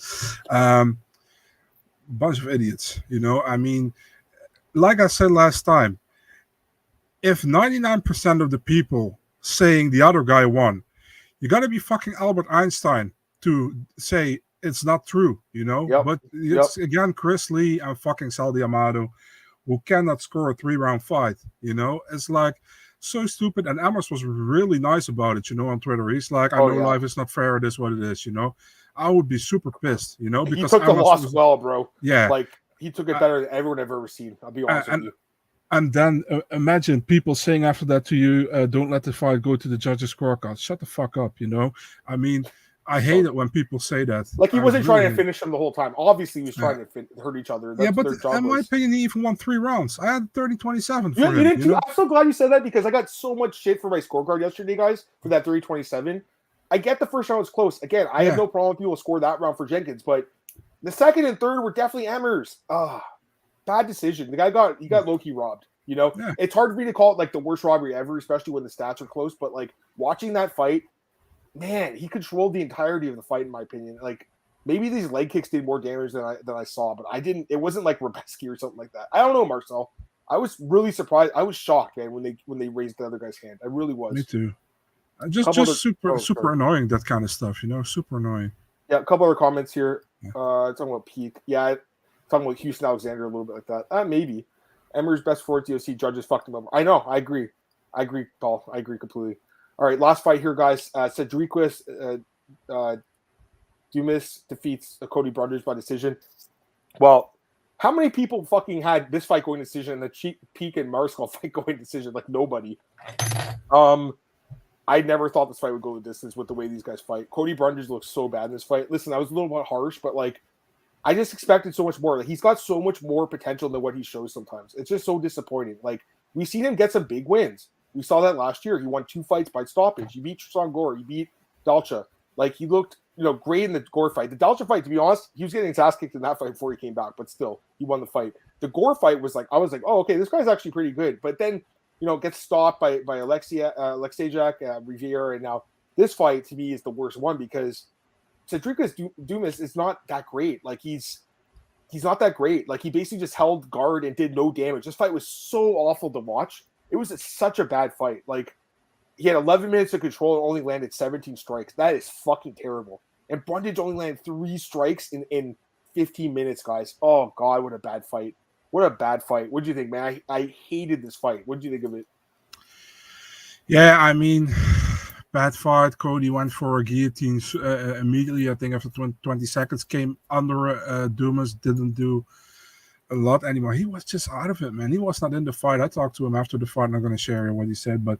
Bunch of idiots, I mean, like I said last time, if 99% of the people saying the other guy won, you got to be fucking Albert Einstein to say it's not true, Yep. But it's, again, Chris Lee and fucking Sal D'Amato who cannot score a 3-round fight, It's like so stupid. And Emmers was really nice about it, on Twitter. He's like, I know life is not fair. It is what it is, I would be super pissed, because he took the loss well, bro. Yeah. Like, he took it better than everyone I've ever seen. I'll be honest with you. And then imagine people saying after that to you, don't let the fight go to the judges' scorecard. Shut the fuck up, I mean, I hate it when people say that. Like, he wasn't trying to finish him the whole time. Obviously, he was trying to hurt each other. That's but in my opinion, he even won 3 rounds. I had 30-27 for him. You did too. I'm so glad you said that because I got so much shit for my scorecard yesterday, guys, for that 30-27. I get the first round was close. Again, I have no problem with people score that round for Jenkins, but the second and third were definitely Emmers. Bad decision. The guy got low-key robbed. It's hard for me to call it like the worst robbery ever, especially when the stats are close. But like watching that fight, man, he controlled the entirety of the fight, in my opinion. Like maybe these leg kicks did more damage than I saw, but I didn't. It wasn't like Ribas or something like that. I don't know, Marcel. I was really surprised. I was shocked, man, when they raised the other guy's hand. I really was. Me too. Just super annoying, that kind of stuff. Super annoying. Yeah, a couple other comments here. Talking about Peak. Yeah, talking about Houston Alexander a little bit like that. Maybe. Emmers best for UFC judges fucked him up. I know. I agree, Paul. I agree completely. All right, last fight here, guys. Cedriquez Dumas defeats Cody Brothers by decision. Well, how many people fucking had this fight going decision and the Peak and Marcel fight going decision? Like nobody. I never thought this fight would go the distance with the way these guys fight. Cody Brothers looks so bad in this fight. Listen, I was a little bit harsh, but like I just expected so much more. Like he's got so much more potential than what he shows sometimes. It's just so disappointing. Like we've seen him get some big wins. We saw that last year. He won 2 fights by stoppage. He beat Tristan Gore. He beat Dalcha. Like he looked, great in the Gore fight. The Dalcha fight, to be honest, he was getting his ass kicked in that fight before he came back, but still, he won the fight. The Gore fight was like, I was like, oh, okay, this guy's actually pretty good. But then, gets stopped by Alexejak, Riviera, and now this fight to me is the worst one because Cedriquez Dumas is not that great. Like he's not that great. Like he basically just held guard and did no damage. This fight was so awful to watch. It was such a bad fight. Like he had 11 minutes of control and only landed 17 strikes. That is fucking terrible. And Brundage only landed 3 strikes in 15 minutes, guys. Oh God, what a bad fight. What a bad fight. What do you think, man? I hated this fight. What did you think of it? Yeah, I mean, bad fight. Cody went for a guillotine immediately. I think after 20 seconds, came under Dumas, didn't do a lot anymore. He was just out of it, man. He was not in the fight. I talked to him after the fight. I'm not going to share what he said, but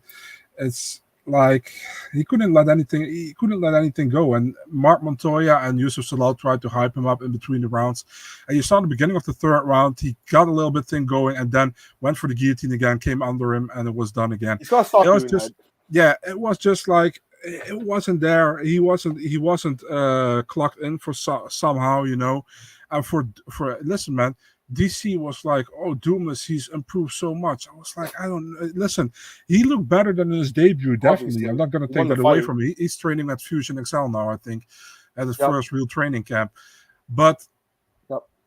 it's like he couldn't let anything go. And Mark Montoya and Yusuf Salal tried to hype him up in between the rounds. And you saw in the beginning of the third round, he got a little bit thing going and then went for the guillotine again, came under him, and it was done again. He's got to stop doing just, that. Yeah, it was just like it wasn't there. He wasn't clocked in for somehow, you know. And for listen, man, DC was like, oh, Dumas, he's improved so much. I was like, I don't listen. He looked better than in his debut, definitely. Obviously. I'm not going to take that away from him. He's training at Fusion Excel now, I think, at his first real training camp. But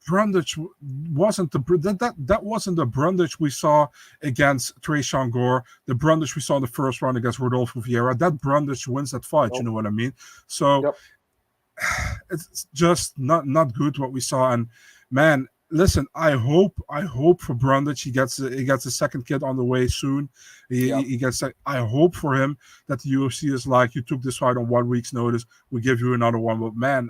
Brundage wasn't that wasn't the Brundage we saw against Tresean Gore, the Brundage we saw in the first round against Rodolfo Vieira. That Brundage wins that fight, you know what I mean? So it's just not good what we saw. And man, listen, I hope for Brundage he gets a second kid on the way soon. He gets. I hope for him that the UFC is like, you took this fight on 1 week's notice, we give you another one. But man,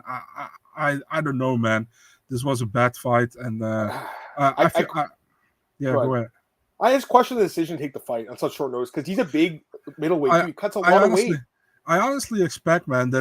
I don't know, man. This was a bad fight, and go ahead. I just question the decision to take the fight on such short notice because he's a big middleweight. He cuts a lot of weight. I honestly expect, man,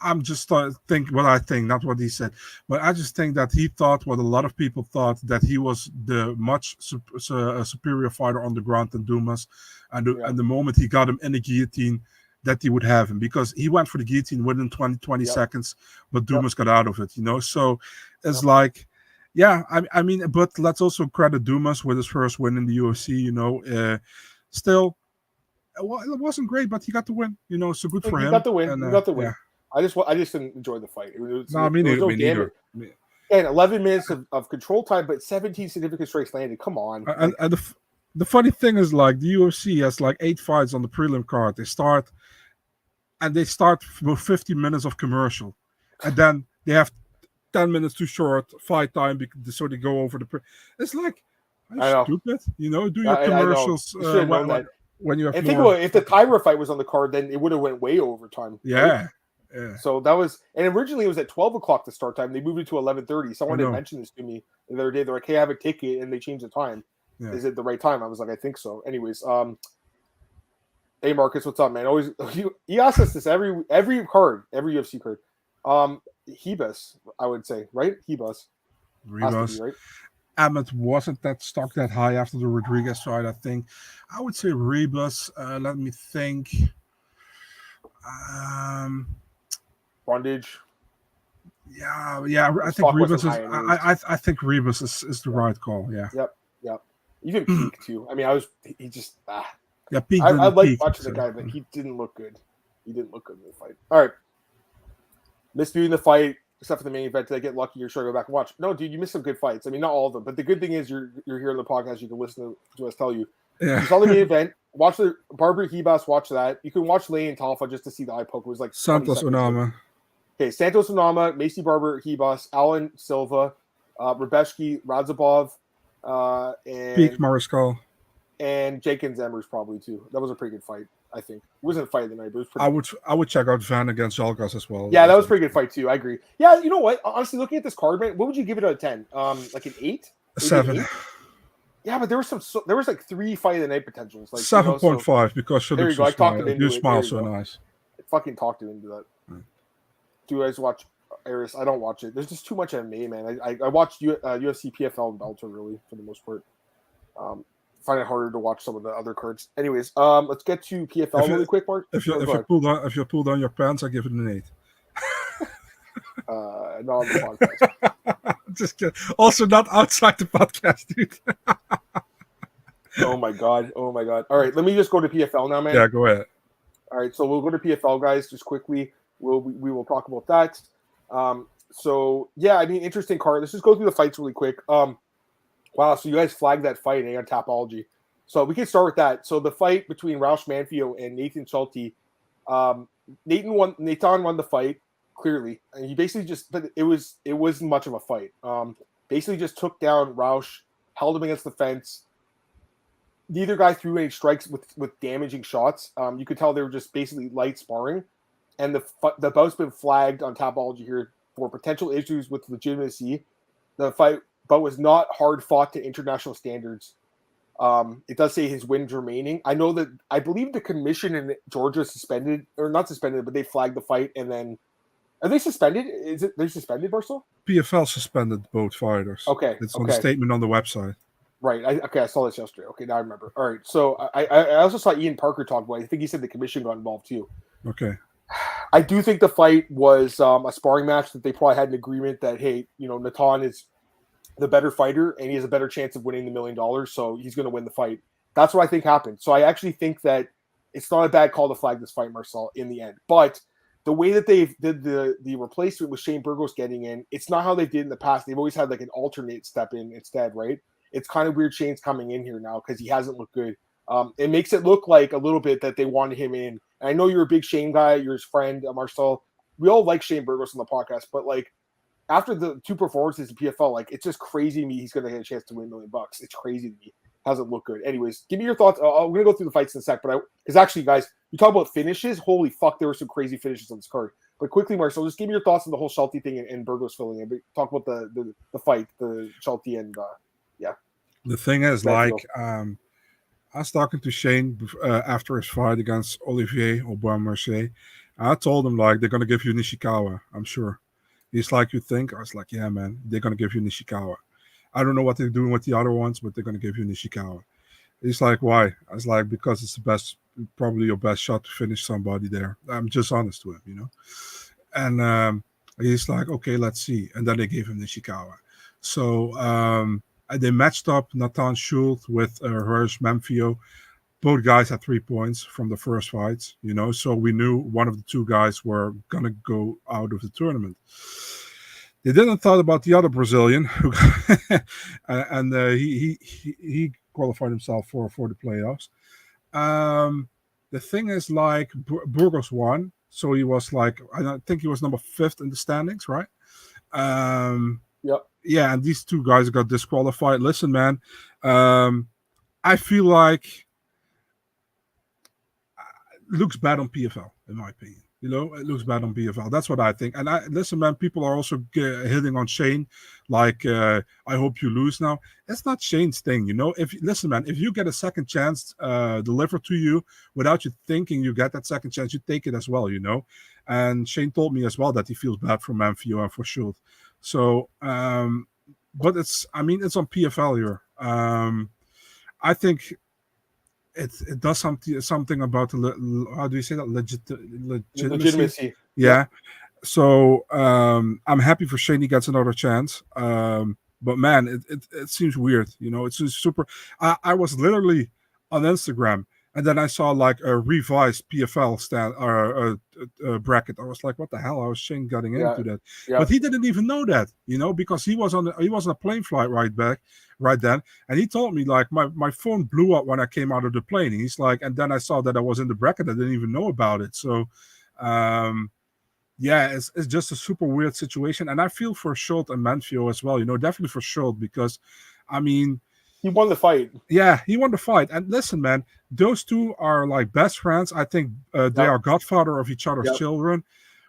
I'm just think what I think, not what he said, but I just think that he thought what a lot of people thought, that he was the much superior fighter on the ground than Dumas, and the moment he got him in the guillotine, that he would have him, because he went for the guillotine within 20 seconds, but Dumas got out of it, you know. So it's like, I mean, but let's also credit Dumas with his first win in the UFC, you know. Still, it wasn't great, but he got the win, you know. So good for him. He got the win. And, he got the win. Yeah. I just didn't enjoy the fight. Me neither. And 11 minutes of control time, but 17 significant strikes landed. Come on. And the funny thing is, like, the UFC has like 8 fights on the prelim card. They start with 50 minutes of commercial, and then they have 10 minutes too short fight time, so they go over the. It's like, stupid, you know. Do your commercials when you have. And think about it, if the Tyra fight was on the card, then it would have went way over time. Yeah. Right? Yeah. So that was, and originally it was at 12 o'clock the start time. They moved it to 11:30. Someone did mention this to me the other day. They're like, "Hey, I have a ticket," and they changed the time. Yeah. Is it the right time? I was like, I think so. Anyways, hey Marcus, what's up, man? Always he asks us this every card, every UFC card. Ribas, I would say, right? Ribas. Right? Emmett wasn't that stock that high after the Rodriguez fight, I think. I would say Ribas. Let me think. Brundage. Yeah. I think Ribas is. I think Ribas is the right call. Yeah. Yep. Even Peak too. I mean, he just. Yeah, Peak. I like watching the guy, but he didn't look good. He didn't look good in the fight. All right. Missed viewing the fight, except for the main event. Did I get lucky? You're sure to go back and watch? No, dude, you missed some good fights. I mean, not all of them, but the good thing is you're here on the podcast. You can listen to us tell you. Yeah. You saw the main event. Watch the Barber Ribas. Watch that. You can watch Lay and Talfa just to see the eye poke. It was like Santos Onama. Okay, Santos Onama, Maycee Barber Ribas, Alan Silva, Ribeski, Radzhabov, and Big Marcel. And Jenkins Emmers probably too. That was a pretty good fight, I think. It wasn't a fight of the night, but it was pretty I would check out Van against Jalgas as well. Yeah, that was a pretty good fight too. I agree. Yeah, you know what? Honestly, looking at this card, man, what would you give it out of 10? Like an 8? 7. 8? Yeah, but there was like 3 fight of the night potentials. Like 7.5 because there you go. I talked him into you it. smile so nice. I fucking talked him into that. Do you guys watch Aris? I don't watch it. There's just too much MMA, man. I watched UFC, PFL, and Bellator really for the most part. Find it harder to watch some of the other cards. Anyways, let's get to PFL really quick, Mark. If you pull down your pants, I give it an 8. Not on the podcast. Just kidding. Also not outside the podcast, dude. Oh my god. All right, let me just go to PFL now, man. Yeah, go ahead. All right, so we'll go to PFL, guys, just quickly. We will talk about that. So yeah, I mean, interesting card. Let's just go through the fights really quick. Wow, so you guys flagged that fight on Tapology. So we can start with that. So the fight between Roush Manfio and Nathan Schulte, Nathan won the fight clearly. And he basically but it wasn't much of a fight. basically just took down Roush, held him against the fence. Neither guy threw any strikes with damaging shots. You could tell they were just basically light sparring. And the bout's been flagged on Tapology here for potential issues with legitimacy. The bout was not hard fought to international standards. It does say his wins remaining. I believe the commission in Georgia suspended, or not suspended, but they flagged the fight. And then, are they suspended? They're suspended, Marcel? PFL suspended both fighters. Okay. It's on the statement on the website. Right. I saw this yesterday. Okay, now I remember. All right. So I also saw Ian Parker talk about it. I think he said the commission got involved too. Okay. I do think the fight was a sparring match that they probably had an agreement that, hey, Natan is the better fighter and he has a better chance of winning the $1 million, so he's going to win the fight. That's what I think happened. So I actually think that it's not a bad call to flag this fight, Marcel, in the end. But the way that they did the replacement with Shane Burgos getting in, it's not how they did in the past. They've always had like an alternate step in instead, right? It's kind of weird Shane's coming in here now because he hasn't looked good. It makes it look like a little bit that they wanted him in. And I know you're a big Shane guy. You're his friend, Marcel. We all like Shane Burgos on the podcast, but like after the two performances in PFL, like it's just crazy to me he's going to get a chance to win $1 million. It's crazy to me. Hasn't looked good. Anyways, give me your thoughts. I'm going to go through the fights in a sec, but because actually, guys, you talk about finishes. Holy fuck, there were some crazy finishes on this card. But quickly, Marcel, just give me your thoughts on the whole Shelty thing and Burgos filling in. But talk about the fight, the Shelty and yeah. The thing is, like, I was talking to Shane after his fight against Olivier Aubin-Mercier. I told him, like, they're going to give you Nishikawa, I'm sure. He's like, you think? I was like, yeah, man, they're going to give you Nishikawa. I don't know what they're doing with the other ones, but they're going to give you Nishikawa. He's like, why? I was like, because it's the best, probably your best shot to finish somebody there. I'm just honest with him, And he's like, okay, let's see. And then they gave him Nishikawa. So they matched up Nathan Schultz with Hirsch Memphio. Both guys had 3 points from the first fights, so we knew one of the two guys were going to go out of the tournament. They didn't thought about the other Brazilian, and he qualified himself for the playoffs. The thing is, like, Burgos won, so he was like, I think he was number 5th in the standings, right? Yep. Yeah, and these two guys got disqualified. Listen, man, I feel like it looks bad on PFL, in my opinion. It looks bad on PFL. That's what I think. And listen, man, people are also hitting on Shane, like, I hope you lose now. It's not Shane's thing, Listen, man, if you get a second chance delivered to you without you thinking you get that second chance, you take it as well, And Shane told me as well that he feels bad for Memphio and for Schultz. So, but it's on PFL here. I think it does something about how do you say that, legitimacy? Yeah. So I'm happy for Shane he gets another chance. But man, it seems weird. It's just super. I was literally on Instagram. And then I saw like a revised PFL bracket. I was like, "What the hell?" I was Shane getting into that, but he didn't even know that, because he was on a plane flight right then, and he told me like my phone blew up when I came out of the plane. And he's like, and then I saw that I was in the bracket. I didn't even know about it. So, it's just a super weird situation, and I feel for Schultz and Manfio as well. Definitely for Schultz because, he won the fight. Yeah, he won the fight. And listen, man, those two are like best friends. I think they are godfather of each other's children.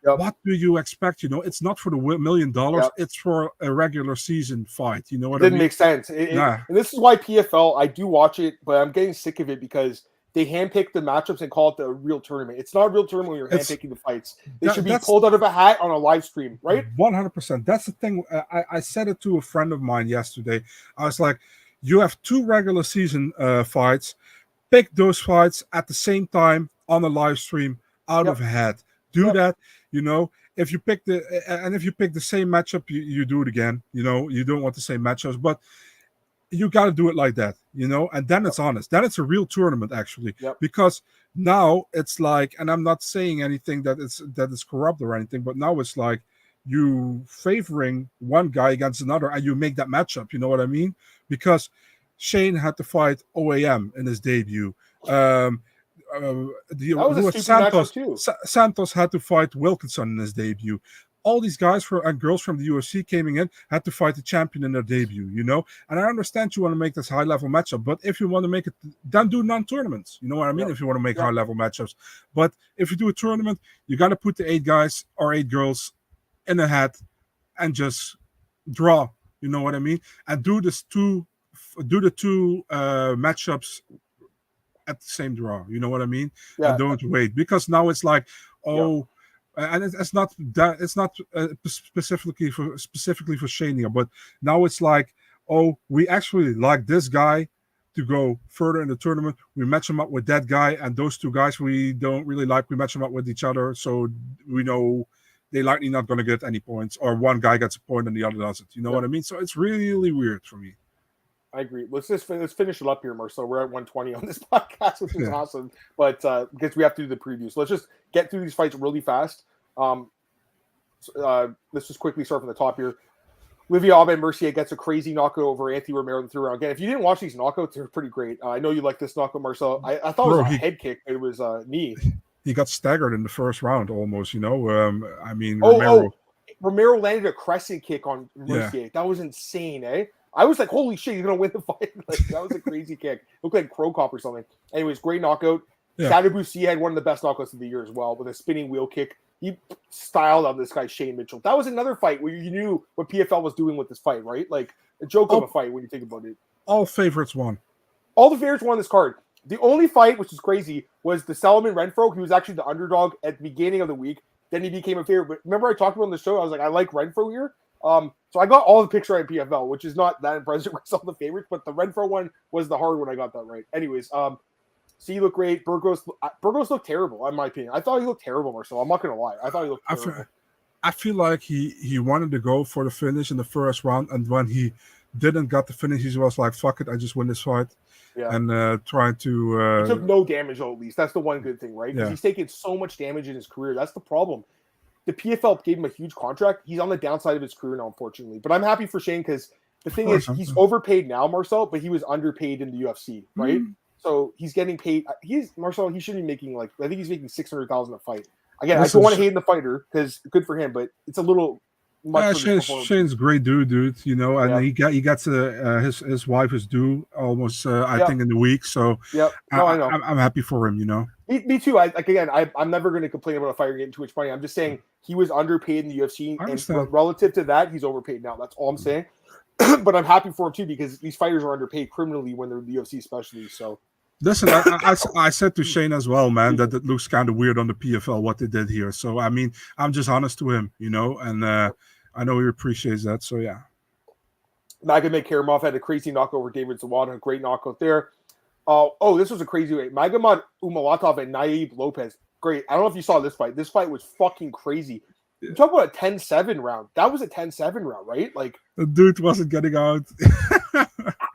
Yep. What do you expect? It's not for the $1 million. Yep. It's for a regular season fight. You know what I mean? It didn't make sense. And this is why PFL, I do watch it, but I'm getting sick of it because they handpick the matchups and call it the real tournament. It's not a real tournament when you're handpicking the fights. They should be pulled out of a hat on a live stream, right? 100%. That's the thing. I said it to a friend of mine yesterday. I was like, you have 2 regular season fights. Pick those fights at the same time on a live stream out of a hat. Do that. If you pick the same matchup, you do it again. You don't want the same matchups, but you got to do it like that. And then it's honest. Then it's a real tournament actually, because now it's like, and I'm not saying anything that is corrupt or anything, but now it's like you favoring one guy against another and you make that matchup. You know what I mean? Because Shane had to fight OAM in his debut. Santos had to fight Wilkinson in his debut. all these guys and girls from the UFC came in had to fight the champion in their debut, you know. And I understand you want to make this high level matchup, but if you want to make it, then do non-tournaments. You know what I mean? If you want to make high level matchups, but if you do a tournament, you got to put the 8 guys or 8 girls in a hat and just draw. You know what I mean? And do the two matchups at the same draw. You know what I mean? Yeah. And don't wait, because now it's like, and it's not that, it's not specifically for Shane here, but now it's like, we actually like this guy to go further in the tournament. We match him up with that guy, and those 2 guys we don't really like, we match them up with each other, so we know they're likely not going to get any points, or one guy gets a point and the other doesn't. You know what I mean? So it's really weird for me. I agree. Let's finish it up here, Marcel. We're at 120 on this podcast, which is awesome. But because we have to do the preview, so let's just get through these fights really fast. Let's just quickly start from the top here. Olivier Aubin-Mercier gets a crazy knockout over Anthony Romero in the 3rd round. Again, if you didn't watch these knockouts, they're pretty great. I know you like this knockout, Marcel. I thought it was a head kick, but it was knee. He got staggered in the 1st round almost, you know. I mean, Romero landed a crescent kick on Mercier. Yeah. That was insane, eh? I was like, holy shit, he's going to win the fight. Like, that was a crazy kick. Looked like Crow Cop or something. Anyways, great knockout. Yeah. Sadabusi had one of the best knockouts of the year as well with a spinning wheel kick. He styled on this guy, Shane Mitchell. That was another fight where you knew what PFL was doing with this fight, right? Like, a joke of a fight when you think about it. All favorites won. All the favorites won this card. The only fight, which is crazy, was the Salomon Renfro. He was actually the underdog at the beginning of the week. Then he became a favorite. But remember I talked about on the show, I was like, I like Renfro here. So I got all the picks right at PFL, which is not that impressive with all the favorites, but the Renfro one was the hard one. I got that right. Anyways, so you look great. Burgos looked terrible, in my opinion. I thought he looked terrible, Marcel. I'm not going to lie. I thought he looked terrible. I feel like he wanted to go for the finish in the 1st round, and when he didn't get the finish, he was like, fuck it, I just win this fight. Yeah. And trying to... he took no damage, though, at least. That's the one good thing, right? Because he's taken so much damage in his career. That's the problem. The PFL gave him a huge contract. He's on the downside of his career now, unfortunately. But I'm happy for Shane because the thing is, he's overpaid now, Marcel, but he was underpaid in the UFC, right? Mm-hmm. So he's getting paid. Marcel, he should be making I think he's making $600,000 a fight. Again, I don't want to hate the fighter because good for him, but it's a little much. Yeah, Shane's a great dude, you know, and he got to his wife is due almost, I think, in the week. So I know. I'm happy for him, you know. Me too. I'm never going to complain about a fighter getting too much money. I'm just saying he was underpaid in the UFC, and relative to that, he's overpaid now. That's all I'm saying. But I'm happy for him too because these fighters are underpaid criminally when they're in the UFC, especially. So. Listen, I said to Shane as well, man, that it looks kind of weird on the PFL what they did here. So I mean, I'm just honest to him, you know, and I know he appreciates that. So yeah. Magomed Karamov had a crazy knockout over David Zawada, a great knockout there. This was a crazy way. Magomed Umalatov and Naib Lopez. Great. I don't know if you saw this fight. This fight was fucking crazy. You talk about a 10-7 round. That was a 10-7 round, right? Like the dude wasn't getting out.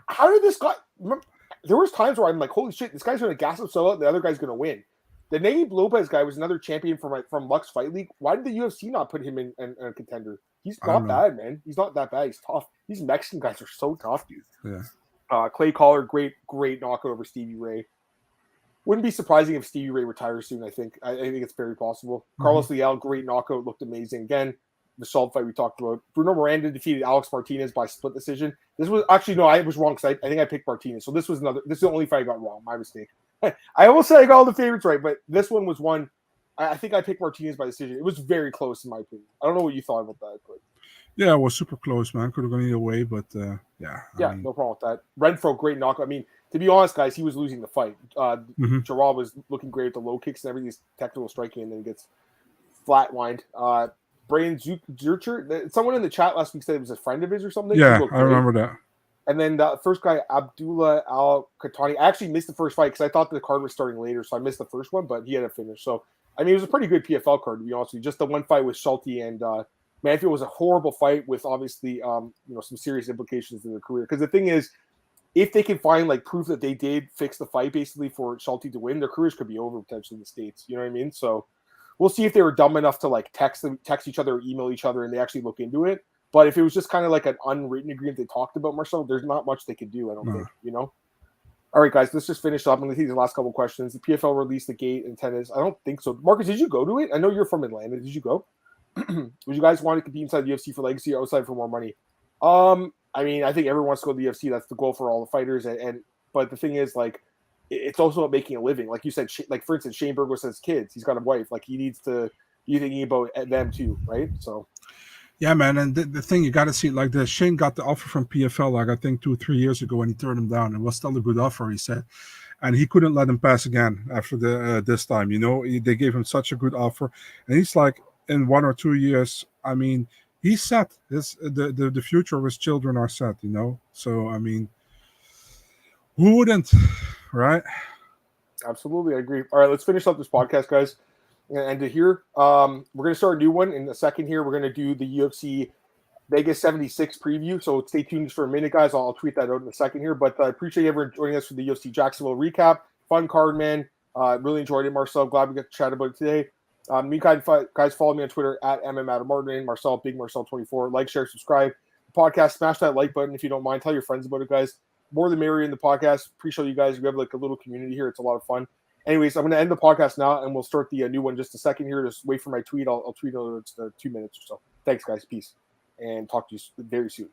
How did this guy? Remember, there was times where I'm like, holy shit, this guy's going to gas himself out and the other guy's going to win. The Naib Lopez guy was another champion from Lux Fight League. Why did the UFC not put him in a contender? He's not bad, man. He's not that bad. He's tough. These Mexican guys are so tough, dude. Yeah. Clay Collar, great knockout over Stevie Ray. Wouldn't be surprising if Stevie Ray retires soon, I think. I think it's very possible. Mm-hmm. Carlos Leal, great knockout, looked amazing. Again, the Salt fight we talked about. Bruno Miranda defeated Alex Martinez by split decision. This was actually no, I was wrong because I think I picked Martinez. So this is the only fight I got wrong. My mistake. I almost said I got all the favorites right, but this one was one. I think I picked Martinez by decision. It was very close in my opinion. I don't know what you thought about that, but yeah, it was super close, man. Could have gone either way, but I mean, no problem with that. Renfro, great knockout. I mean, to be honest, guys, he was losing the fight. Jarrah was looking great at the low kicks and everything. He's technical striking, and then gets flatlined. Brian Zurcher, someone in the chat last week said it was a friend of his or something. Yeah, I remember that. And then the first guy, Abdullah Al-Khatani. I actually missed the first fight because I thought the card was starting later, so I missed the first one, but he had a finish. So, I mean, it was a pretty good PFL card, to be honest with you. Just the one fight with Schulte and Manfield was a horrible fight with obviously, some serious implications in their career. Because the thing is, if they can find proof that they did fix the fight basically for Schulte to win, their careers could be over potentially in the States. You know what I mean? So we'll see if they were dumb enough to text each other or email each other and they actually look into it. But if it was just kind of like an unwritten agreement they talked about, Marcel, there's not much they could do, I don't think, All right, guys, let's just finish up. I'm going to take the last couple of questions. The PFL released the gate in tennis. I don't think so. Marcus, did you go to it? I know you're from Atlanta. Did you go? would you guys want to compete inside the UFC for legacy or outside for more money? I mean, I think everyone wants to go to the UFC. That's the goal for all the fighters. But the thing is, like, it's also about making a living. Like you said, like for instance, Shane Burgos has kids. He's got a wife. Like he needs to be thinking about them too, right? So. Yeah, man. And the thing, you got to see it like this. Shane got the offer from PFL, like I think 2 or 3 years ago, and he turned him down. It was still a good offer, he said. And he couldn't let him pass again after this time. You know, they gave him such a good offer. And he's like, in 1 or 2 years, I mean, he's set. The future of his children are set, you know? So, I mean, who wouldn't, right? Absolutely, I agree. All right, let's finish up this podcast, guys. And to here, we're going to start a new one in a second here. We're going to do the UFC Vegas 76 preview. So stay tuned just for a minute, guys. I'll tweet that out in a second here. But I appreciate everyone joining us for the UFC Jacksonville Recap. Fun card, man. Really enjoyed it, Marcel. Glad we got to chat about it today. Meantime, guys, follow me on Twitter at MMAOB Marcel, Big Marcel 24. Like, share, subscribe. The podcast, smash that like button if you don't mind. Tell your friends about it, guys. More the merrier in the podcast. Appreciate you guys. We have like a little community here. It's a lot of fun. Anyways, I'm going to end the podcast now, and we'll start the new one just a second here. Just wait for my tweet. I'll tweet over 2 minutes or so. Thanks, guys. Peace. And talk to you very soon.